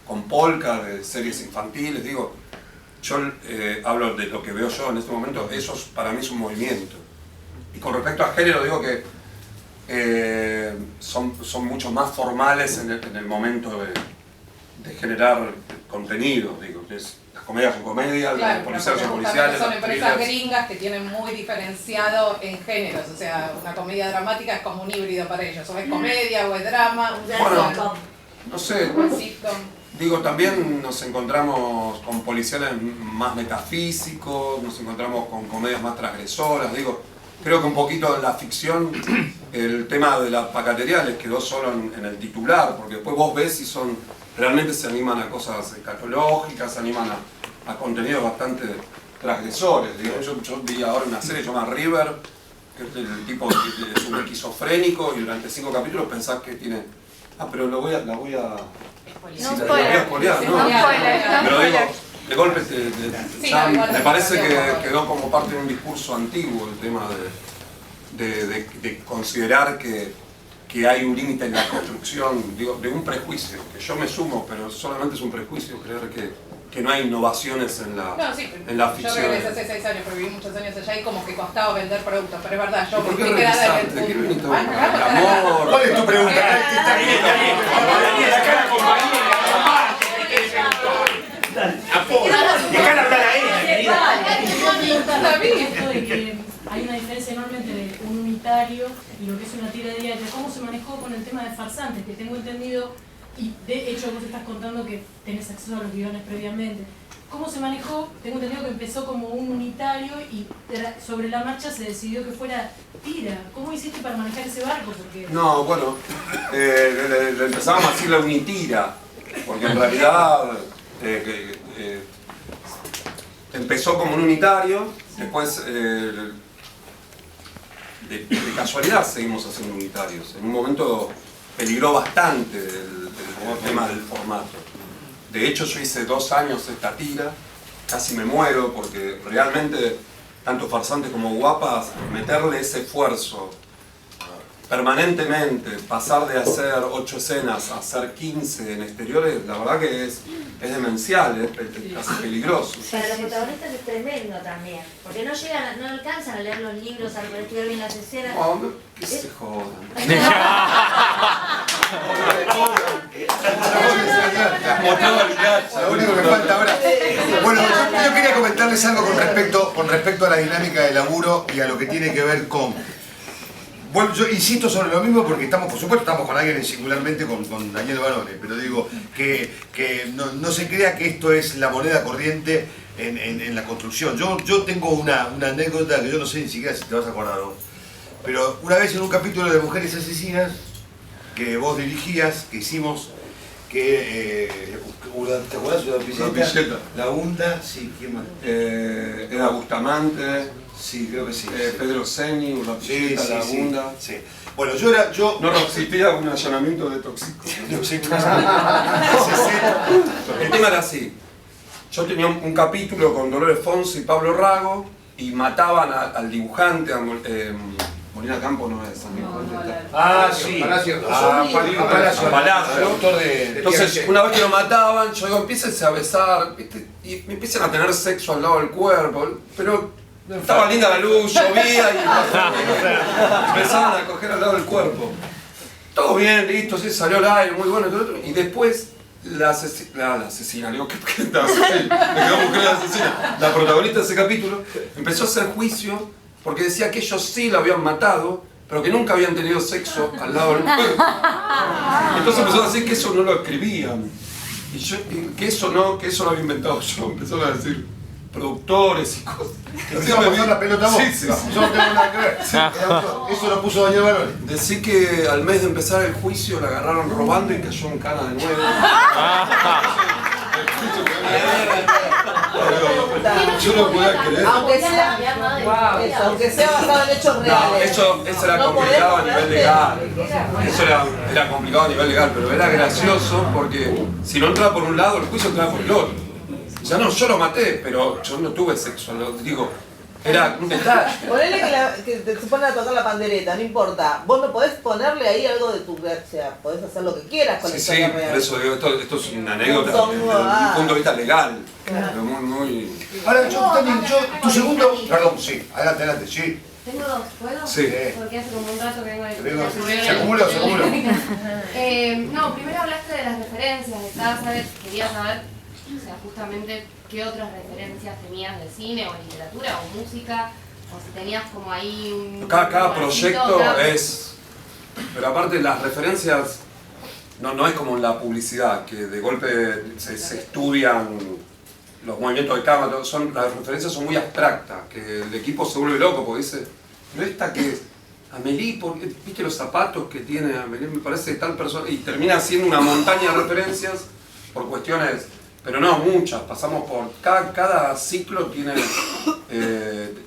con Polka, de series infantiles, digo, yo hablo de lo que veo yo en este momento, eso para mí es un movimiento. Y con respecto a género digo que son mucho más formales en el momento de generar contenido. Digo, las comedias son comedias, Claro, los policiales son justamente policiales. son los empresas thrillers. gringas que tienen muy diferenciado en géneros, o sea, una comedia dramática es como un híbrido para ellos, o es comedia o es drama, Bueno, no sé, un sitcom. digo, también nos encontramos con policiales más metafísicos, nos encontramos con comedias más transgresoras, digo, creo que un poquito en la ficción el tema de la pacatería les quedó solo en el titular, porque después vos ves si realmente se animan a cosas escatológicas, se animan a contenidos bastante transgresores. Digo, yo vi ahora una serie llamada River, que el tipo es un esquizofrénico y durante 5 capítulos pensás que tiene... pero la voy a... No Sí, la voy a spoiler. spoilear, ¿no? No spoiler, no Pero digo, spoiler. de golpe Sí, ya igual me parece la que situación. quedó como parte de un discurso antiguo el tema de considerar que hay un límite en la construcción, digo, de un prejuicio, que yo me sumo, pero solamente es un prejuicio creer que no hay innovaciones en la, No, sí, en la yo ficción. regresé hace 6 años, porque viví muchos años allá y como que costaba vender productos, pero es verdad, yo ¿Por qué me quedaba en el regresaste? ¿Qué viniste a Bueno, buscar? vamos, El amor. ¿Cuál es tu pregunta? Está bien. Acá la compañía, aparte, hay que ser dejar hablar a ella, querida. Esto de que hay una diferencia enorme entre un unitario y lo que es una tira diaria. ¿Cómo se manejó con el tema de farsantes? Que tengo entendido, y de hecho vos estás contando que tenés acceso a los guiones previamente. ¿Cómo se manejó? Tengo entendido que empezó como un unitario y sobre la marcha se decidió que fuera tira. ¿Cómo hiciste para manejar ese barco? Porque... No, bueno, le empezábamos a decir la unitira, porque en realidad empezó como un unitario, después de casualidad seguimos haciendo unitarios. En un momento peligró bastante el tema del formato. De hecho yo hice 2 años esta tira, casi me muero porque realmente tanto Farsantes como Guapas, meterle ese esfuerzo permanentemente, pasar de hacer 8 escenas a hacer 15 en exteriores, la verdad que es demencial, es casi peligroso. Para los protagonistas es tremendo también, porque no llegan, no alcanzan a leer los libros, a estudiar bien las escenas. No, que se jodan. Lo único que falta ahora. Bueno, yo quería comentarles algo con respecto a la dinámica de laburo y a lo que tiene que ver con... Bueno, yo insisto sobre lo mismo porque estamos, por supuesto, estamos con alguien singularmente con Daniel Barone, pero digo que no se crea que esto es la moneda corriente en la construcción. Yo tengo una anécdota que yo no sé ni siquiera si te vas a acordar vos, pero una vez en un capítulo de Mujeres Asesinas que vos dirigías, que hicimos, que ¿te acordás de la Pilleta? La Hunda, sí, ¿quién más? Era Bustamante. Sí, creo que sí. Pedro Seni, Urlapilleta, La Hunda. Sí. Bueno, yo... No resistía un allanamiento de tóxicos. El tema era así. Yo tenía un capítulo con Dolores Fonsi y Pablo Rago y mataban al dibujante, Molina Campo no es. Sí. Palacio. Palacio. Entonces, una vez que lo mataban, yo digo, empiécense a besar, ¿viste? Y me empiezan a tener sexo al lado del cuerpo, pero estaba linda la luz, llovía y empezaban a coger al lado del cuerpo. Todo bien, listo, sí, salió al aire, muy bueno, todo, y después la asesina, digo, ¿qué me quedó mujer la asesina? La protagonista de ese capítulo empezó a hacer juicio porque decía que ellos sí la habían matado, pero que nunca habían tenido sexo al lado del cuerpo. Entonces empezó a decir que eso no lo escribían. Y que eso lo había inventado yo. Empezaron a decir productores y cosas. Empezó a pasar la pelota a vos. Sí. Yo no tengo nada que ver. Eso lo puso Daniel Barone. Decí que al mes de empezar el juicio la agarraron robando y cayó en cana de nuevo. Yo no podía creer. Aunque sea basado en hechos reales. Eso era complicado a nivel legal. Eso era complicado a nivel legal, pero era gracioso porque si no entraba por un lado, el juicio entraba por el otro. Ya no, yo lo maté, pero yo no tuve sexo. Digo, era un detalle. Ponele que te ponen a tocar la pandereta, no importa. Vos no podés ponerle ahí algo de tu... O sea, podés hacer lo que quieras con la historia real. Por eso digo, esto es una anécdota desde un punto de vista legal. Pero muy... Ahora, tu segundo... Perdón, sí, adelante, sí. Tengo dos, ¿puedo? Sí. Porque hace como un rato que vengo de... Se acumuló. No, primero hablaste de las referencias, quería saber, o sea, justamente qué otras referencias tenías de cine o de literatura o música, o si tenías como ahí un... Cada proyecto es... Pero aparte las referencias no es como en la publicidad, que de golpe se estudian los movimientos de cámara, las referencias son muy abstractas, que el equipo se vuelve loco porque dice, pero esta que es Amélie, ¿viste los zapatos que tiene Amélie? Me parece de tal persona, y termina siendo una montaña de referencias por cuestiones, pero no muchas, pasamos por, cada ciclo tiene,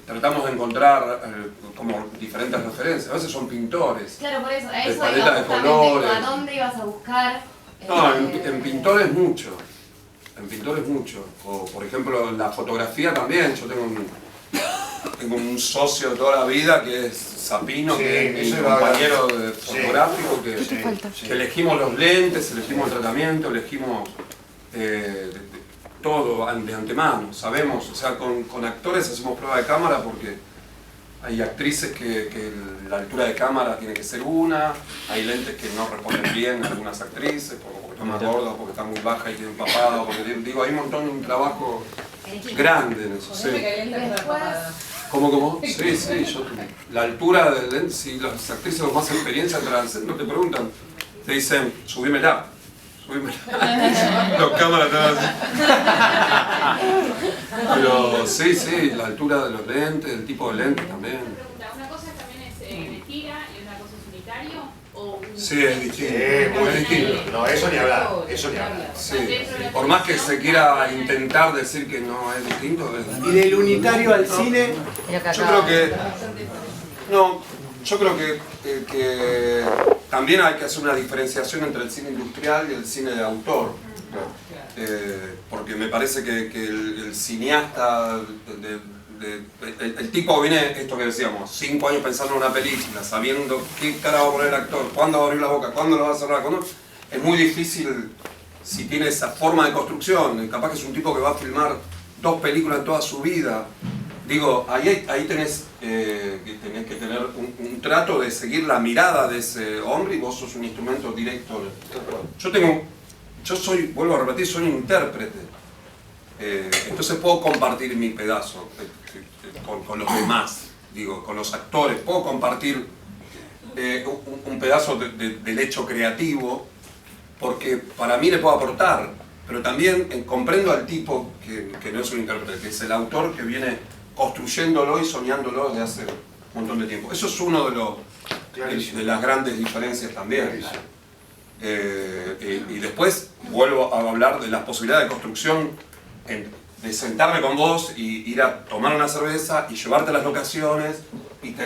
tratamos de encontrar como diferentes referencias, a veces son pintores, claro, por eso, a eso de paletas de colores. ¿A dónde ibas a buscar? No, en pintores mucho. En pintores mucho. O por ejemplo en la fotografía también. Yo tengo un socio de toda la vida que es Sapino, que es mi compañero fotográfico, que elegimos los lentes, elegimos el tratamiento, elegimos todo de antemano. Sabemos, o sea, con actores hacemos prueba de cámara porque hay actrices que la altura de cámara tiene que ser una, hay lentes que no responden bien a algunas actrices, porque están más gordas, porque están muy bajas y tienen papado, porque hay un montón de un trabajo grande en eso. Sí. ¿Cómo? Sí, la altura del lente, si las actrices con más experiencia no te preguntan, te dicen, subímela. Los cámaras pero sí, la altura de los lentes, el tipo de lente también. Una cosa también es de tira y una cosa es unitario o un... Sí, es distinto. Muy distinto. No, eso ni hablar. Sí. Por más que se quiera intentar decir que no es distinto. ¿Y del unitario al cine? Yo creo que también hay que hacer una diferenciación entre el cine industrial y el cine de autor. Porque me parece que el cineasta, el tipo viene, esto que decíamos, 5 años pensando en una película, sabiendo qué cara va a poner el actor, cuándo va a abrir la boca, cuándo lo va a cerrar, es muy difícil si tiene esa forma de construcción. Capaz que es un tipo que va a filmar 2 películas en toda su vida. Digo, ahí tenés que tener un trato de seguir la mirada de ese hombre y vos sos un instrumento directo. Vuelvo a repetir, soy un intérprete. Entonces puedo compartir mi pedazo con los demás, digo, con los actores. Puedo compartir un pedazo del hecho creativo porque para mí le puedo aportar. Pero también comprendo al tipo que no es un intérprete, que es el autor que viene construyéndolo y soñándolo desde hace un montón de tiempo. Eso es uno de las grandes diferencias también. Y después vuelvo a hablar de las posibilidades de construcción, de sentarme con vos y ir a tomar una cerveza y llevarte a las locaciones y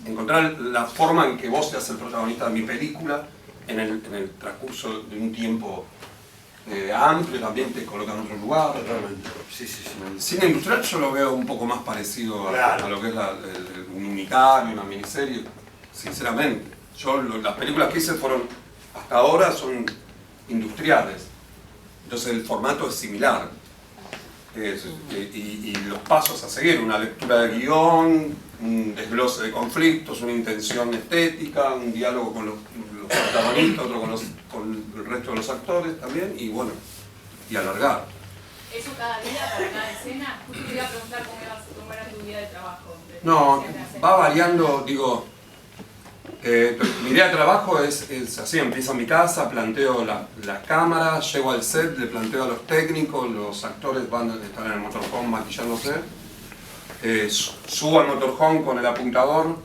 encontrar la forma en que vos seas el protagonista de mi película en el transcurso de un tiempo amplio, también te colocan en otro lugar. Totalmente. Sí. El cine industrial yo lo veo un poco más parecido a lo que es un unitario, una miniserie, sinceramente. Las películas que hice hasta ahora son industriales, entonces el formato es similar. Y los pasos a seguir, una lectura de guión, un desglose de conflictos, una intención estética, un diálogo con los protagonistas, otro con el resto de los actores también, y alargar. ¿Eso cada día para cada escena? Justo te iba a preguntar cómo era tu día de trabajo. No, va variando, digo, mi día de trabajo es así, empiezo en mi casa, planteo las cámaras, llego al set, le planteo a los técnicos, los actores están en el motorhome maquillándose, subo al motorhome con el apuntador,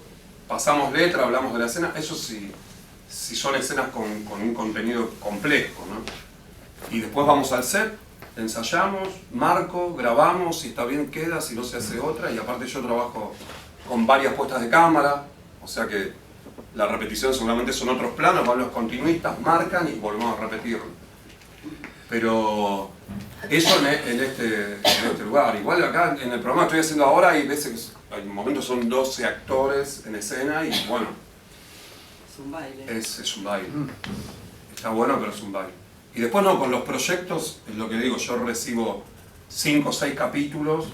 pasamos letra, hablamos de la escena, eso sí, si son escenas con un contenido complejo, ¿no? Y después vamos al set, ensayamos, marco, grabamos, si está bien queda, si no se hace otra, y aparte yo trabajo con varias puestas de cámara, o sea que la repetición seguramente son otros planos, van los continuistas, marcan y volvemos a repetirlo. Pero eso en este lugar. Igual acá en el programa que estoy haciendo ahora hay veces que hay momentos son 12 actores en escena y bueno. Es un baile. Es un baile. Está bueno, pero es un baile. Y después con los proyectos, es lo que digo, yo recibo 5 o 6 capítulos,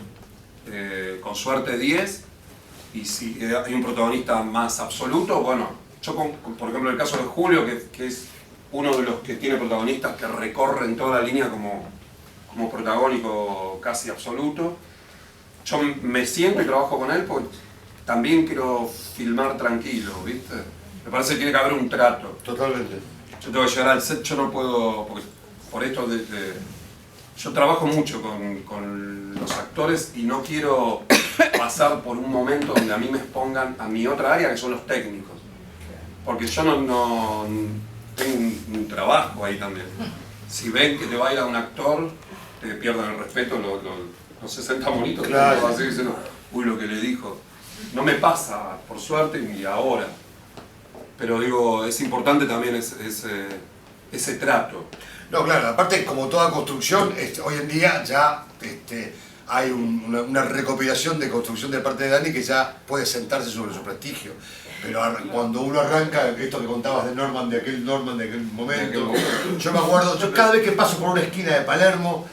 con suerte 10, y si hay un protagonista más absoluto, bueno, yo por ejemplo el caso de Julio, que es uno de los que tiene protagonistas que recorren toda la línea como protagónico casi absoluto, yo me siento y trabajo con él porque también quiero filmar tranquilo, ¿viste? Me parece que tiene que haber un trato. Totalmente. Yo tengo que llegar al set, yo no puedo, porque por esto yo trabajo mucho con los actores y no quiero pasar por un momento donde a mí me expongan a mi otra área, que son los técnicos. Porque yo no tengo un trabajo ahí también. Si ven que te baila un actor, te pierdan el respeto los 60 monitos. Claro. Así diciendo, uy, lo que le dijo. No me pasa, por suerte, ni ahora. Pero digo, es importante también ese trato. No, claro, aparte como toda construcción, hoy en día ya hay una recopilación de construcción de parte de Dani que ya puede sentarse sobre su prestigio. Pero cuando uno arranca, esto que contabas de Norman, de aquel momento, yo me acuerdo, yo cada vez que paso por una esquina de Palermo,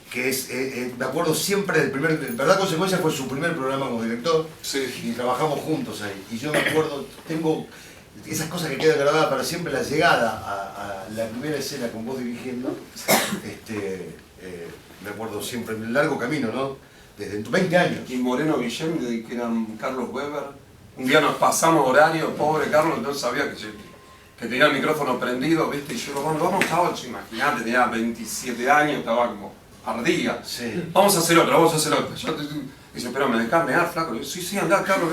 que es, me acuerdo siempre del primer, Verdad Consecuencia fue su primer programa como director, sí. Y trabajamos juntos ahí. Y yo me acuerdo, tengo esas cosas que quedan grabadas para siempre, la llegada a la primera escena con vos dirigiendo, me acuerdo siempre, en el largo camino, ¿no? Desde 20 años. Y Moreno Guillem, que eran Carlos Weber, un día nos pasamos horario, pobre Carlos, no sabía que tenía el micrófono prendido, ¿viste? Y yo, bueno, vamos, imagínate, tenía 27 años, estaba como ardía. Sí. Vamos a hacer otra. Yo dice, pero me dejás mear, flaco. Yo, sí, andá, Carlos.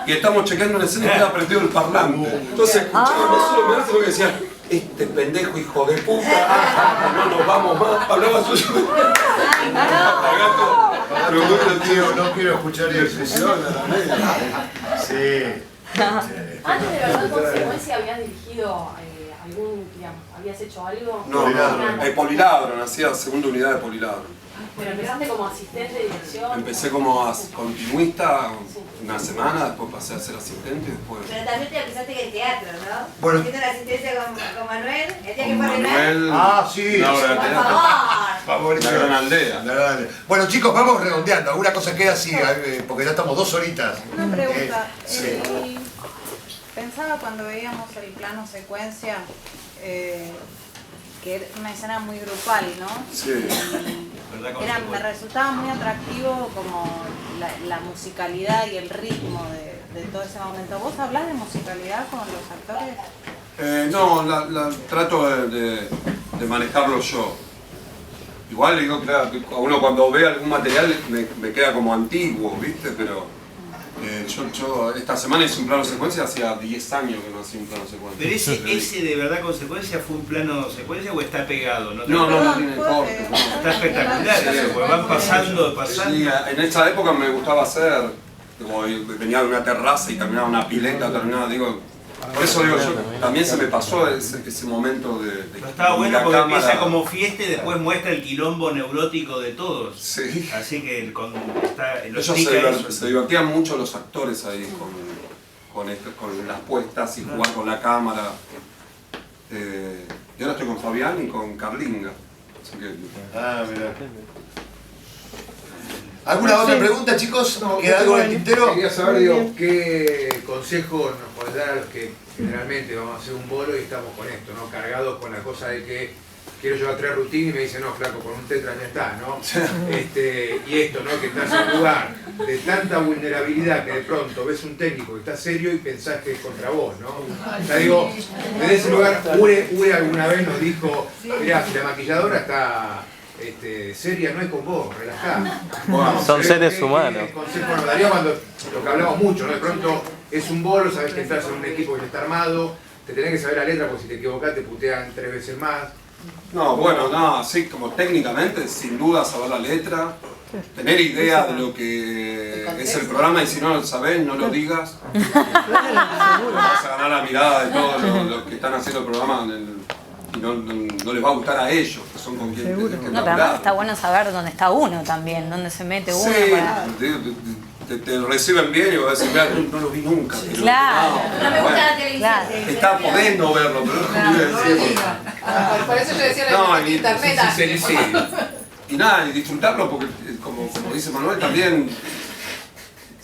Y estamos chequeando una escena y queda prendido el parlante. Entonces escuchaba eso, me hace porque decía, este pendejo hijo de puta, no nos vamos más. Hablaba suyo. No quiero escuchar eso. Sí. Antes de Verdad Consecuencia habías dirigido habías hecho algo. No, Poliladron, hacía segunda unidad de Poliladron. Pero empezaste como asistente de dirección. Empecé como continuista una semana, después pasé a ser asistente y después. Pero también te empezaste en el teatro, ¿no? Bueno. Haciendo la asistencia con Manuel, el día que Con fue Manuel. Sí. Una obra de por teatro. favor. La Gran Aldea. Bueno, chicos, vamos redondeando. ¿Alguna cosa queda así? Porque ya estamos 2 horitas. Una pregunta. Sí. Pensaba cuando veíamos el plano secuencia que era una escena muy grupal, ¿no? Sí. Me resultaba muy atractivo como la musicalidad y el ritmo de todo ese momento. ¿Vos hablás de musicalidad con los actores? No, trato de manejarlo yo. Igual digo, claro, uno cuando ve algún material me queda como antiguo, ¿viste? Pero yo esta semana hice un plano secuencia, hacía 10 años que no hacía un plano secuencia. ¿Pero ese de Verdad Consecuencia fue un plano secuencia o está pegado? No tiene corte. No. Está espectacular, porque van pasando. Sí, en esa época me gustaba hacer, como venía de una terraza y caminaba una pileta, digo, por eso digo yo, también se me pasó ese momento de estaba bueno porque cámara. empieza como fiesta y después muestra el quilombo neurótico de todos. Sí. Así que Ellos se divertían mucho los actores ahí con las puestas y jugar con la cámara. Y ahora estoy con Fabián y con Carlinga. Así que... Mirá. ¿Alguna otra pregunta, chicos? ¿Queda algo en el tintero? Quería saber, qué consejos nos podés dar a los que generalmente vamos a hacer un bolo y estamos con esto, ¿no? Cargados con la cosa de que quiero llevar 3 rutinas y me dicen, no, flaco, con un tetra ya está, ¿no? Y esto, ¿no? Que estás en un lugar de tanta vulnerabilidad que de pronto ves un técnico que está serio y pensás que es contra vos, ¿no? O sea, digo, desde ese lugar, Ure alguna vez nos dijo, mirá, si la maquilladora está... seria, no es con vos, relajá. Son seres humanos. Consejo nos daría cuando lo que hablamos mucho, ¿no? De pronto es un bolo, sabes que estás en un equipo que ya está armado, te tenés que saber la letra porque si te equivocás te putean 3 veces más. No, bueno, sí, como técnicamente, sin duda saber la letra, tener idea de lo que es el programa y si no lo sabés, no lo digas. Vas a ganar la mirada de todos los que están haciendo el programa y no les va a gustar a ellos, que son con quien tenés que No, pero además está bueno saber dónde está uno también, dónde se mete uno. Sí, para... te reciben bien y vas a decir, mira, no lo vi nunca. Claro. No me gusta la televisión. Está podendo verlo, pero no decir. Por eso yo decía la internet. Y nada, y disfrutarlo porque, como dice Manuel, también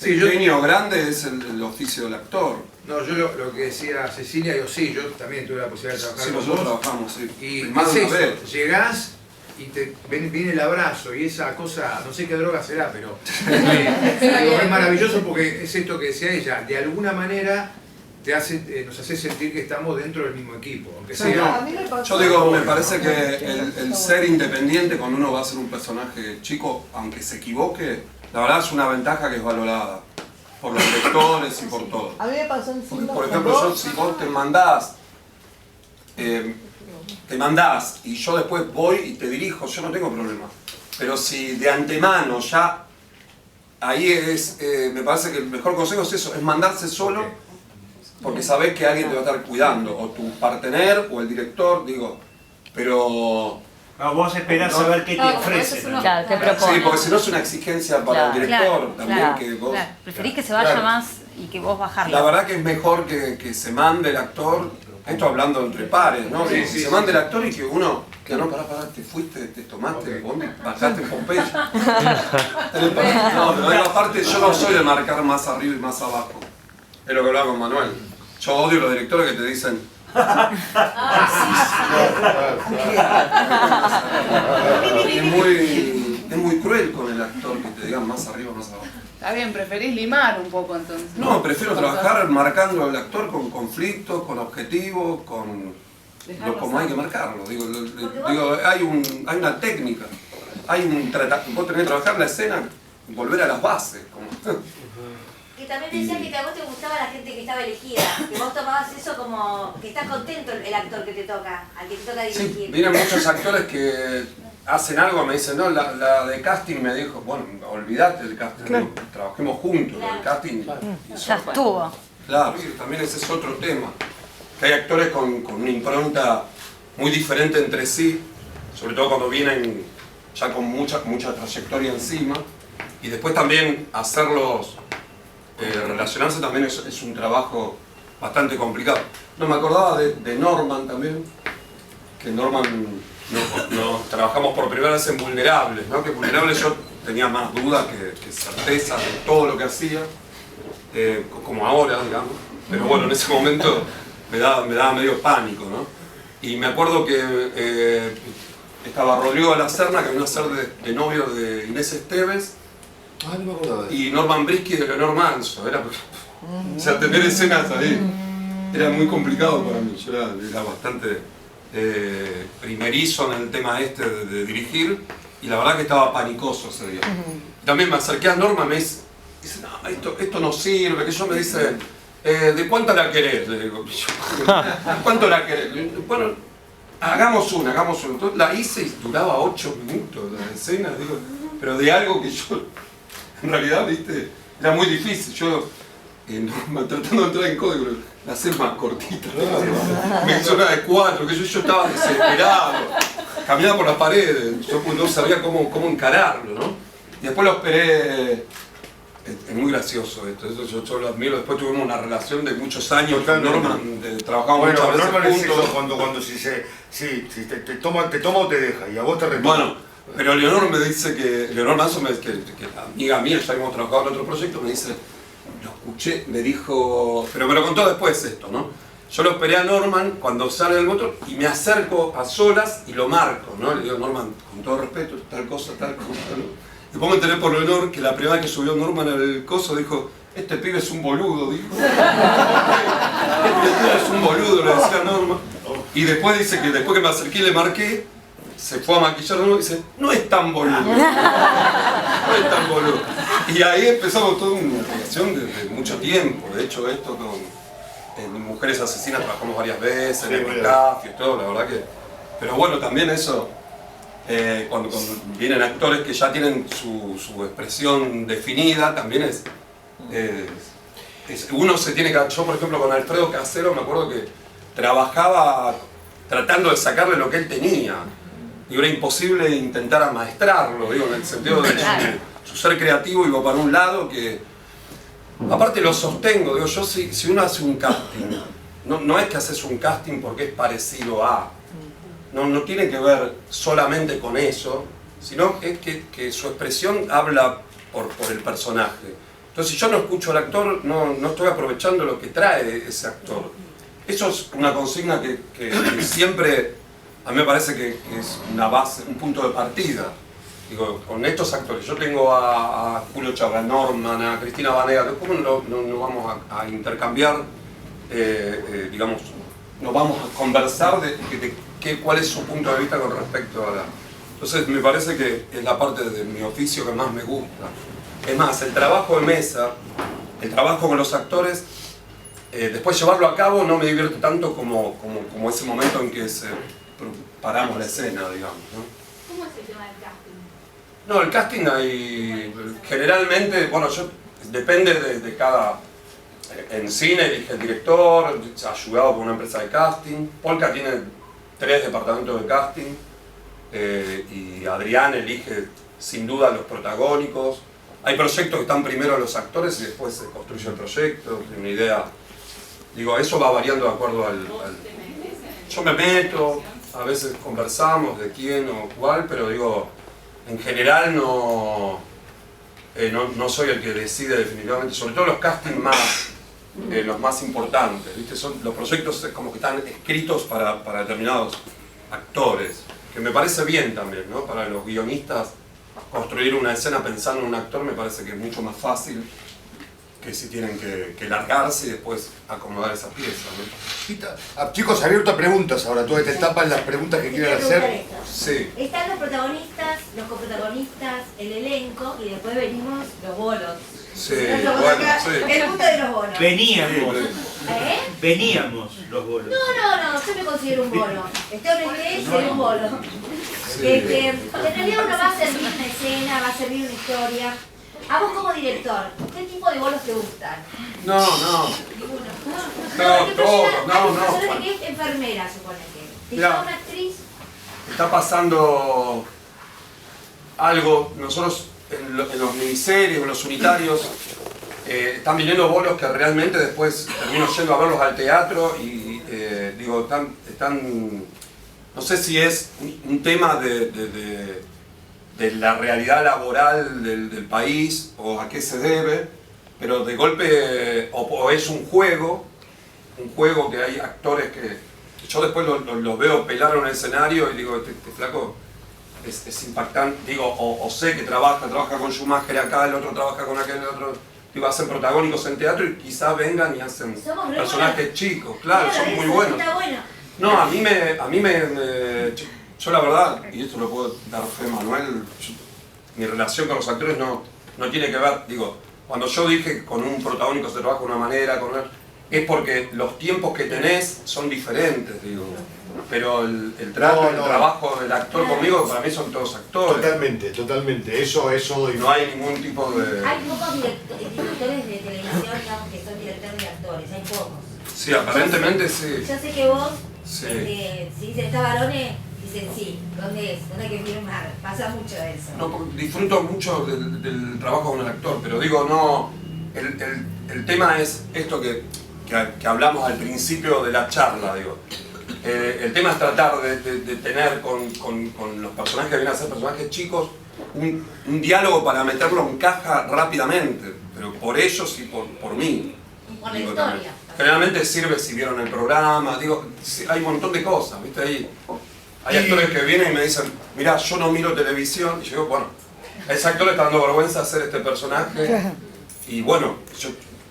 pequeño o grande es el oficio del actor. No, yo lo que decía Cecilia, digo, sí, yo también tuve la posibilidad de trabajar Sí, con nosotros vos. trabajamos, sí. Y Más de es una eso, vez. llegás y viene el abrazo y esa cosa, no sé qué droga será, pero digo, es maravilloso porque es esto que decía ella, de alguna manera nos hace sentir que estamos dentro del mismo equipo, aunque Sí, sea... no. Yo digo, me parece que el ser independiente cuando uno va a ser un personaje chico, aunque se equivoque, la verdad es una ventaja que es valorada por los lectores y por todo. A mí me pasó en Porque, Simba. por ejemplo, si vos te mandás y yo después voy y te dirijo, yo no tengo problema. Pero si de antemano ya, ahí es, me parece que el mejor consejo es eso, es mandarse solo, porque sabés que alguien te va a estar cuidando, o tu partener o el director, digo, pero... No, vos esperás saber qué te ofrece. Claro, te propone. Sí, porque si no es una exigencia para el director también que vos... Claro. Preferís que se vaya más y que vos bajarlo. La verdad que es mejor que se mande el actor, esto hablando entre pares, ¿no? Que se mande el actor y que uno, que no, pará, te fuiste, te tomaste, vos bajaste en Pompeya. No, pero digo, aparte yo no soy de marcar más arriba y más abajo. Es lo que hablaba con Manuel. Yo odio los directores que te dicen... es muy cruel con el actor que te digan más arriba, más abajo. Está bien, preferís limar un poco entonces. No, prefiero trabajar marcando al actor con conflictos, con objetivos, como hay que marcarlo. Digo, hay una técnica, vos tenés que trabajar la escena y volver a las bases. Que también decías que a vos te gustaba la gente que estaba elegida, que vos tomabas eso como que está contento el actor que te toca, al que te toca dirigir. Sí, vienen muchos actores que hacen algo, me dicen, no, la de casting me dijo, bueno, olvidate del casting, claro. Trabajemos juntos, el casting. Ya estuvo. Claro, también ese es otro tema, que hay actores con una impronta muy diferente entre sí, sobre todo cuando vienen ya con mucha trayectoria encima, y después también hacerlos relacionarse también es un trabajo bastante complicado. No, me acordaba de Norman también, que Norman nos trabajamos por primera vez en Vulnerables, ¿no? Que Vulnerables yo tenía más dudas que certeza de todo lo que hacía, como ahora, digamos, pero bueno, en ese momento me daba medio pánico, ¿no? Y me acuerdo que estaba Rodrigo de la Serna, que vino a ser de novio de Inés Esteves, no me acordaba de eso. Y Norman Brisky de Leonor Manso. O sea, tener escenas ahí era muy complicado para mí. Yo era bastante primerizo en el tema de dirigir, y la verdad que estaba panicoso ese día. También me acerqué a Norman y me dice, no, esto no sirve, que yo me dice, ¿de cuánto la querés? Le digo, ¿cuánto la querés? Bueno, hagamos una. Entonces, la hice y duraba 8 minutos la escena, digo, pero de algo que yo... En realidad, viste, era muy difícil. Yo, tratando de entrar en código, la hacer más cortita. Me hizo una de 4, que yo estaba desesperado. Caminaba por las paredes, yo no sabía cómo encararlo, ¿no? Y después lo esperé. Es muy gracioso esto, eso yo lo admiro. Después tuvimos una relación de muchos años con Norman, trabajamos muchas veces Norman juntos. es eso cuando si te toma o te deja, y a vos te retorna. Bueno, pero Leonor me dice que, Leonor Manso, que amiga mía, ya habíamos trabajado en otro proyecto, me dice, lo escuché, me dijo, pero me lo contó después esto, ¿no? Yo lo esperé a Norman cuando sale del motor y me acerco a solas y lo marco, ¿no? Le digo, Norman, con todo respeto, tal cosa, ¿no? Después me enteré por Leonor que la primera vez que subió Norman al coso dijo, este pibe es un boludo, dijo. Este pibe es un boludo, le decía Norman. Y después dice que después que me acerqué y le marqué, se fue a maquillar de nuevo y dice, no es tan boludo. No es tan boludo. Y ahí empezamos toda una relación de mucho tiempo. De hecho, esto en Mujeres Asesinas trabajamos varias veces, en Epitafio y todo, la verdad que... Pero bueno, también eso, cuando vienen actores que ya tienen su expresión definida, también es... Uno se tiene que... Yo, por ejemplo, con Alfredo Casero me acuerdo que trabajaba tratando de sacarle lo que él tenía. Y era imposible intentar amaestrarlo, digo, en el sentido de su ser creativo iba para un lado que... Aparte lo sostengo, digo, yo si uno hace un casting, no es que haces un casting porque es parecido a... No tiene que ver solamente con eso, sino es que su expresión habla por el personaje. Entonces, si yo no escucho al actor, no estoy aprovechando lo que trae ese actor. Eso es una consigna que siempre, a mí me parece que es una base, un punto de partida. Digo, con estos actores, yo tengo a Julio Chávez, a Norman, a Cristina Vanegas, ¿cómo no vamos a intercambiar, digamos, no vamos a conversar de cuál es su punto de vista con respecto a la... Entonces, me parece que es la parte de mi oficio que más me gusta. Es más, el trabajo de mesa, el trabajo con los actores, después llevarlo a cabo no me divierte tanto como ese momento en que paramos la escena, digamos, ¿no? ¿Cómo es el tema del casting? No, el casting hay, generalmente, bueno, depende de cada... En cine elige el director, ayudado por una empresa de casting. Polka tiene 3 departamentos de casting, y Adrián elige sin duda los protagónicos. Hay proyectos que están primero los actores y después se construye el proyecto, una idea. Digo, eso va variando de acuerdo al... Yo me meto, a veces conversamos de quién o cuál, pero digo, en general no soy el que decide definitivamente, sobre todo los castings los más importantes, ¿viste? Los proyectos como que están escritos para determinados actores, que me parece bien también, ¿no? Para los guionistas, construir una escena pensando en un actor me parece que es mucho más fácil que si tienen que largarse y después acomodar esas piezas, ¿no? Chicos, abierto a preguntas ahora, todas te tapan las preguntas que quieran hacer. Sí. Están los protagonistas, los coprotagonistas, el elenco y después venimos los bolos. Sí, bueno, sí. El punto de los bolos. Veníamos. Veníamos los bolos. No, yo me considero un bolo. Estoy en soy un bolo. Sí. En realidad uno va a servir una escena, va a servir una historia. A vos como director, ¿qué tipo de bolos te gustan? No. Hay un personaje que es enfermera, suponete. ¿Te llama una actriz? Está pasando algo, nosotros en los miniseries, en los unitarios, están viniendo bolos que realmente después termino yendo a verlos al teatro y digo, están, no sé si es un tema de la realidad laboral del país o a qué se debe, pero de golpe o es un juego que hay actores que yo después los veo pelar en un escenario y digo, este flaco es impactante, digo, o sé que trabaja con Schumacher acá, el otro trabaja con aquel, el otro, digo, hacen protagónicos en teatro y quizás vengan y hacen personajes chicos, claro, son muy buenos. No, a mí yo la verdad, y esto lo puedo dar fe, Manuel, mi relación con los actores no tiene que ver, digo, cuando yo dije que con un protagónico se trabaja de una manera, es porque los tiempos que tenés son diferentes, digo. Pero el trabajo del actor conmigo, para mí son todos actores. Totalmente, eso doy. No hay ningún tipo de... Hay pocos directores de televisión, digamos, que son directores de actores, hay pocos. Sí, aparentemente sí. Yo sé que vos, sí. Si dicen está varones, dicen sí, ¿dónde es? ¿Dónde hay que firmar? Pasa mucho eso. No, disfruto mucho del trabajo con el actor, pero digo, no, el tema es esto que hablamos al principio de la charla, digo. El tema es tratar de tener con los personajes que vienen a ser personajes chicos un diálogo para meterlo en caja rápidamente, pero por ellos y por mí. Por la historia. Generalmente sirve si vieron el programa, digo, hay un montón de cosas, ¿viste? Hay actores que vienen y me dicen, mirá, yo no miro televisión, y yo digo, bueno, a ese actor le está dando vergüenza hacer este personaje, y bueno,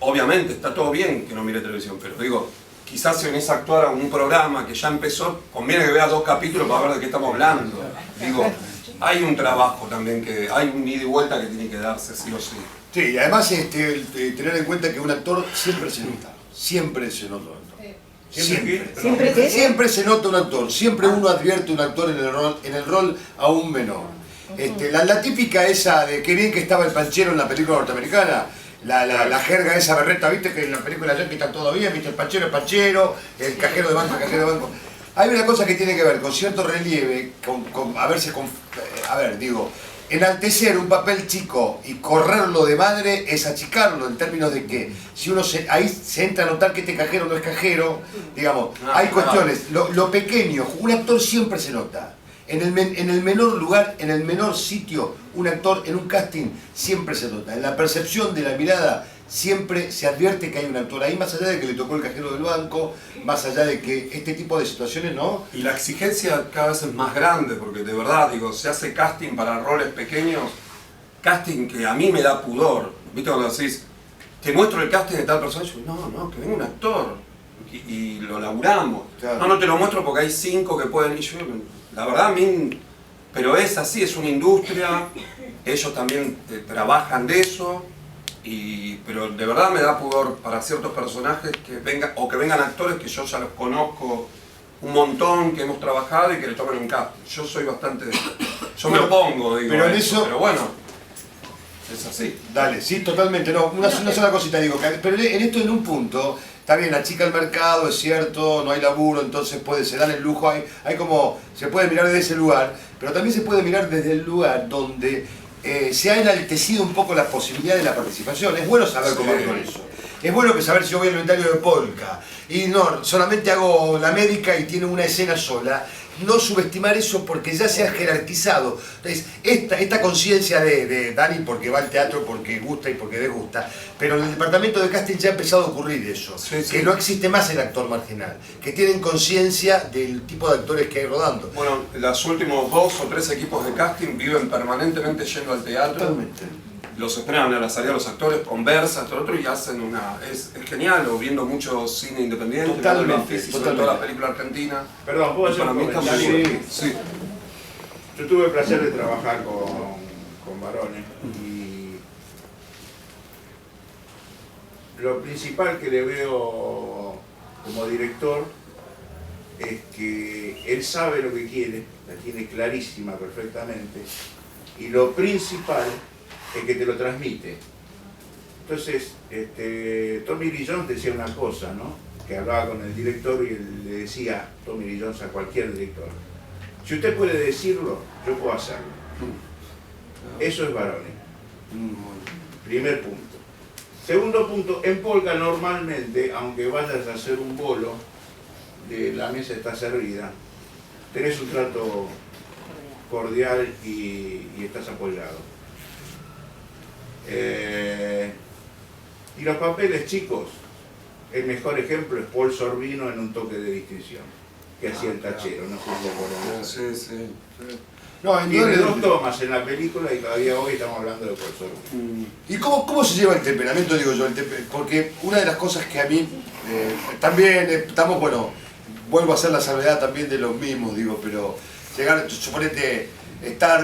obviamente está todo bien que no mire televisión, pero digo, quizás si venís a actuar a un programa que ya empezó, conviene que veas 2 capítulos para ver de qué estamos hablando. Digo, hay un trabajo también, hay un ida y vuelta que tiene que darse, sí o sí. Sí, y además tener en cuenta que un actor siempre se nota. Siempre se nota un actor. Siempre se nota un actor. Siempre uno advierte un actor en el rol aún menor. La típica esa de qué bien que estaba el Panchero en la película norteamericana. La jerga esa berreta, viste que en la película yankee está todo bien, viste, el Panchero es Panchero, el cajero de banco es cajero de banco. Hay una cosa que tiene que ver con cierto relieve, enaltecer un papel chico y correrlo de madre es achicarlo, en términos de que si uno ahí se entra a notar que este cajero no es cajero, digamos, hay cuestiones, lo pequeño, un actor siempre se nota. En el menor lugar, en el menor sitio, un actor en un casting siempre se nota. En la percepción de la mirada siempre se advierte que hay un actor ahí, más allá de que le tocó el cajero del banco, más allá de que este tipo de situaciones, ¿no? Y la exigencia cada vez es más grande, porque de verdad, digo, se hace casting para roles pequeños, casting que a mí me da pudor. ¿Viste cuando decís, te muestro el casting de tal persona? Y yo, no, que venga un actor. Y lo laburamos. Claro. No te lo muestro porque hay 5 que pueden. Y yo, la verdad, a mí. Pero es así, es una industria. Ellos también trabajan de eso. Pero de verdad me da pudor para ciertos personajes que vengan actores que yo ya los conozco un montón, que hemos trabajado y que le tomen un casting. Yo soy bastante. Yo me opongo, digo. Pero en eso. Pero bueno. Es así. Dale, sí, totalmente. No, una sola cosita digo. Pero en esto, en un punto. Está bien, achica el mercado, es cierto, no hay laburo, entonces se dan el lujo, hay como, se puede mirar desde ese lugar, pero también se puede mirar desde el lugar donde se ha enaltecido un poco la posibilidad de la participación. Es bueno saber cómo hago eso. Es bueno que saber si yo voy al inventario de Polka y no, solamente hago la médica y tiene una escena sola. No subestimar eso porque ya se ha jerarquizado. Entonces, esta conciencia de Dani porque va al teatro, porque gusta y porque desgusta, pero en el departamento de casting ya ha empezado a ocurrir eso, que no existe más el actor marginal, que tienen conciencia del tipo de actores que hay rodando. Bueno, los últimos 2 o 3 equipos de casting viven permanentemente yendo al teatro. Totalmente. Los esperan a la salida los actores, conversan, todo otro y hacen una... Es genial, o viendo mucho cine independiente, totalmente, sobre toda la película argentina. Perdón, ¿puedo hacer un comentario? Sí. Yo tuve el placer de trabajar con varones y lo principal que le veo como director es que él sabe lo que quiere, la tiene clarísima perfectamente, y lo principal es que te lo transmite. Entonces, Tommy Lee Jones decía una cosa, ¿no? Que hablaba con el director y él le decía, Tommy Lee Jones, a cualquier director, si usted puede decirlo, yo puedo hacerlo. Eso es varones. Primer punto. Segundo punto, en Polka normalmente, aunque vayas a hacer un bolo, la mesa está servida, tenés un trato cordial y estás apoyado. Y los papeles chicos, el mejor ejemplo es Paul Sorbino en Un toque de distinción, que hacía el tachero, no sé si se acuerdan. Sí. No, tiene 2 tomas en la película y todavía hoy estamos hablando de Paul Sorbino. ¿Y cómo se lleva el temperamento, digo yo? Porque una de las cosas que a mí también estamos, bueno, vuelvo a hacer la salvedad también de los mismos, digo, pero llegar, suponete,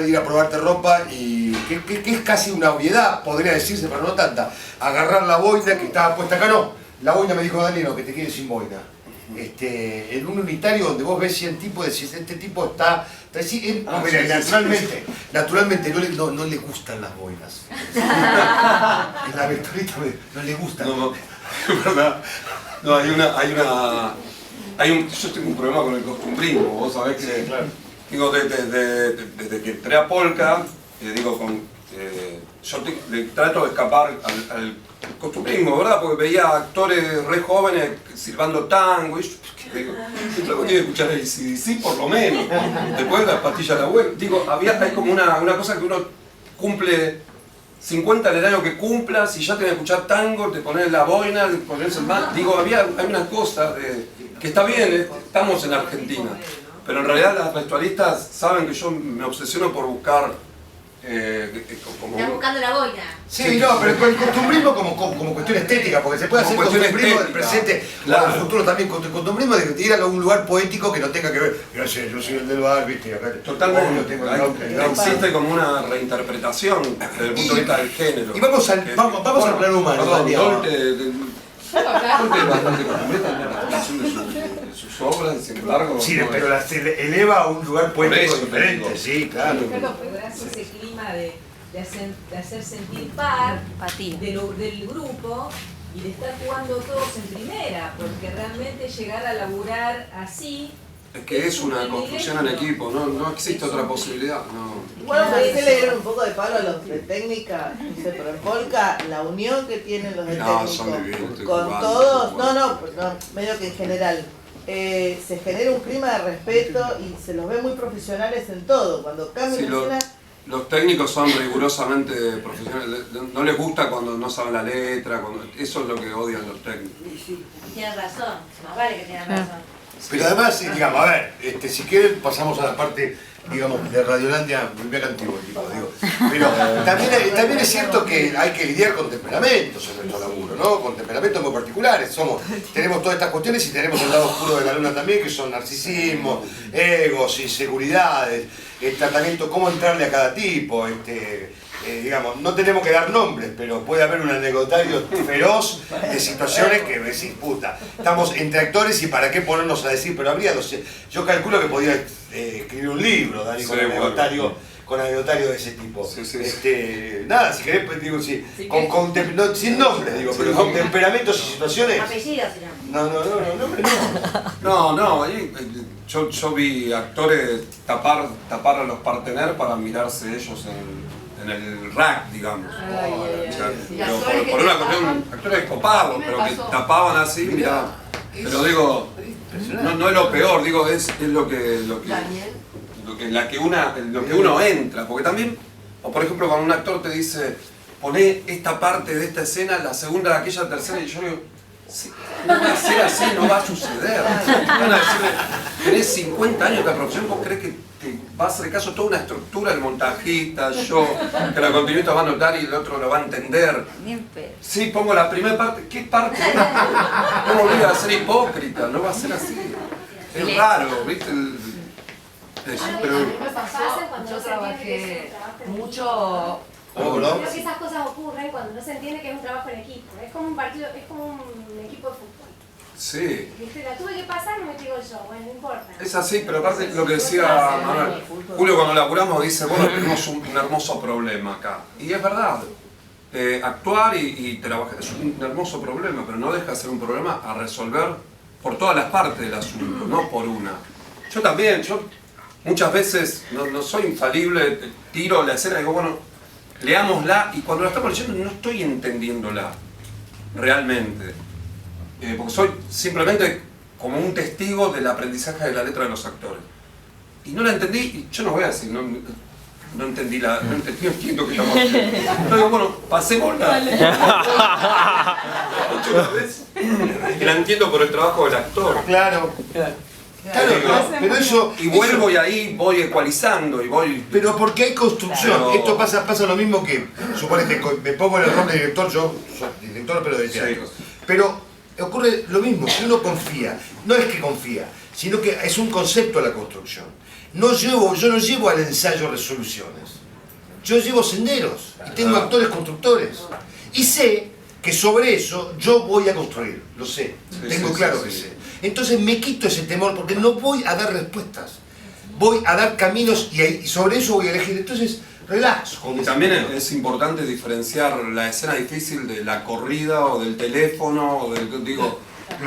ir a probarte ropa y que es casi una obviedad, podría decirse, pero no tanta. Agarrar la boina que estaba puesta acá, no. La boina me dijo Dani, no, que te quedes sin boina. En un unitario donde vos ves 100 tipos, decís, este tipo está así, naturalmente no le gustan las boinas. En la vectorita no le gustan. No, es verdad. No, yo tengo un problema con el costumbrismo, vos sabés que... Claro. Digo, desde que entré a Polka, yo le trato de escapar al costumbrismo, ¿verdad? Porque veía actores re jóvenes silbando tango, y yo digo, tengo que escuchar el CDC por lo menos, después de las pastillas de la web. Digo, hay como una cosa que uno cumple 50 en el año que cumpla, si ya tenés que escuchar tango, te pones la boina, te pones el mal. Digo, hay una cosa que está bien, estamos en Argentina. Pero en realidad las vestuaristas saben que yo me obsesiono por buscar... Están buscando la boina. Sí, no, pero el costumbrismo como cuestión estética, porque se puede hacer costumbrismo del presente o del futuro también. Costumbrismo de ir a un lugar poético que no tenga que ver. Yo soy el del bar, viste, acá. Totalmente. Existe como una reinterpretación desde el punto de vista del género. Y vamos al plano humano. Bastante completa en la presentación de sus obras, sin embargo. Sí, pero las eleva a un lugar poético diferente, sí, claro. Lográs ese clima de hacer sentir par del grupo y de estar jugando todos en primera, porque realmente llegar a laburar así. Es que es una construcción en equipo, no existe otra posibilidad. Bueno, pero se le dieron un poco de palo a los de técnica, no sé, pero en Polka, la unión que tienen los de técnica con todos, no, medio que en general, se genera un clima de respeto y se los ve muy profesionales en todo. Cuando cambian Sí, escena, los técnicos son rigurosamente profesionales. No les gusta cuando no saben la letra, eso es lo que odian los técnicos. Tienes razón, más vale que tienes razón. Pero además, digamos, a ver, si quieren pasamos a la parte, digamos, de Radiolandia, muy bien antiguo, tipo, digo. Pero también es cierto que hay que lidiar con temperamentos en nuestro laburo, ¿no? Con temperamentos muy particulares. Tenemos todas estas cuestiones y tenemos el lado oscuro de la luna también, que son narcisismo, egos, inseguridades, el tratamiento, cómo entrarle a cada tipo, digamos, no tenemos que dar nombres, pero puede haber un anecdotario feroz de situaciones que decís, puta, estamos entre actores y para qué ponernos a decir, pero habría yo calculo que podía escribir un libro, Dani, con anecdotario de ese tipo. Nada, si querés, pues, digo, sin nombres, digo, pero con temperamentos y situaciones. Apellidos, si No, ahí yo vi actores tapar a los partener para mirarse ellos en el rack, digamos. Pero por una cuestión, actores copados, pero que tapaban así, mirá. Pero digo, no es lo peor, digo, es lo que uno entra, porque también, o por ejemplo cuando un actor te dice, poné esta parte de esta escena, la segunda de aquella, tercera, y yo digo, sí, no va a ser así, no va a suceder. Van a decirle, tenés 50 años de profesión, vos crees que va a hacer caso toda una estructura, el montajista, yo, que la continuista va a notar y el otro lo va a entender. Sí, pongo la primera parte, ¿qué parte? No me voy a ser hipócrita, no va a ser así. Es raro, ¿viste? Pero me pasó cuando yo trabajé mucho. Creo que esas cosas ocurren cuando no se entiende que es un trabajo en equipo. Es como un partido, es como un equipo de fútbol. Sí. La tuve que pasar, no me digo yo, bueno, no importa. Es así, pero aparte lo que decía Manuel, Julio cuando laburamos dice, bueno, tenemos un hermoso problema acá. Y es verdad, actuar y trabajar es un hermoso problema, pero no deja de ser un problema a resolver por todas las partes del asunto, no por una. Yo también, muchas veces no soy infalible, tiro la escena y digo, bueno, leámosla, y cuando la estamos leyendo no estoy entendiéndola realmente. Porque soy simplemente como un testigo del aprendizaje de la letra de los actores. Y no la entendí, y yo no voy a decir, no entendí no entiendo qué estamos haciendo. Entonces digo, bueno, pasémosla. Y la entiendo por el trabajo del actor. Claro, pero eso... Y vuelvo y ahí voy ecualizando y voy... Pero porque hay construcción. Claro. Esto pasa lo mismo que, suponete, me pongo en el rol de director, yo soy director pero de teatro. Pero ocurre lo mismo, que uno confía. No es que confía, sino que es un concepto la construcción. Yo no llevo al ensayo resoluciones. Yo llevo senderos y tengo actores constructores. Y sé que sobre eso yo voy a construir, lo sé, tengo claro que sé. Entonces me quito ese temor porque no voy a dar respuestas, voy a dar caminos y sobre eso voy a elegir. Entonces, relax. Y también es importante diferenciar la escena difícil de la corrida o del teléfono, o digo,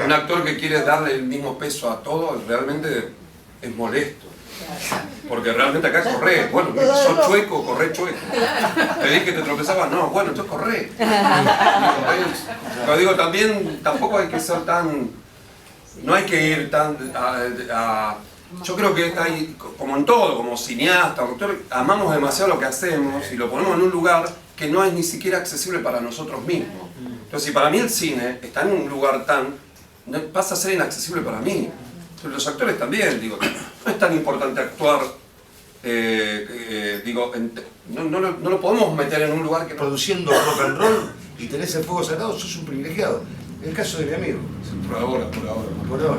un actor que quiere darle el mismo peso a todo realmente es molesto. Porque realmente acá corré, bueno, sos chueco, corré chueco. Te dije que te tropezabas, no, bueno, entonces corré. Pero digo, también tampoco hay que ser tan, no hay que ir tan yo creo que hay, como en todo, como cineasta, actor, amamos demasiado lo que hacemos y lo ponemos en un lugar que no es ni siquiera accesible para nosotros mismos. Entonces, si para mí el cine está en un lugar pasa a ser inaccesible para mí. Los actores también, digo, no es tan importante actuar, digo, no lo podemos meter en un lugar que... Produciendo rock and roll y tenés el fuego sagrado, sos un privilegiado. El caso de mi amigo. Por ahora.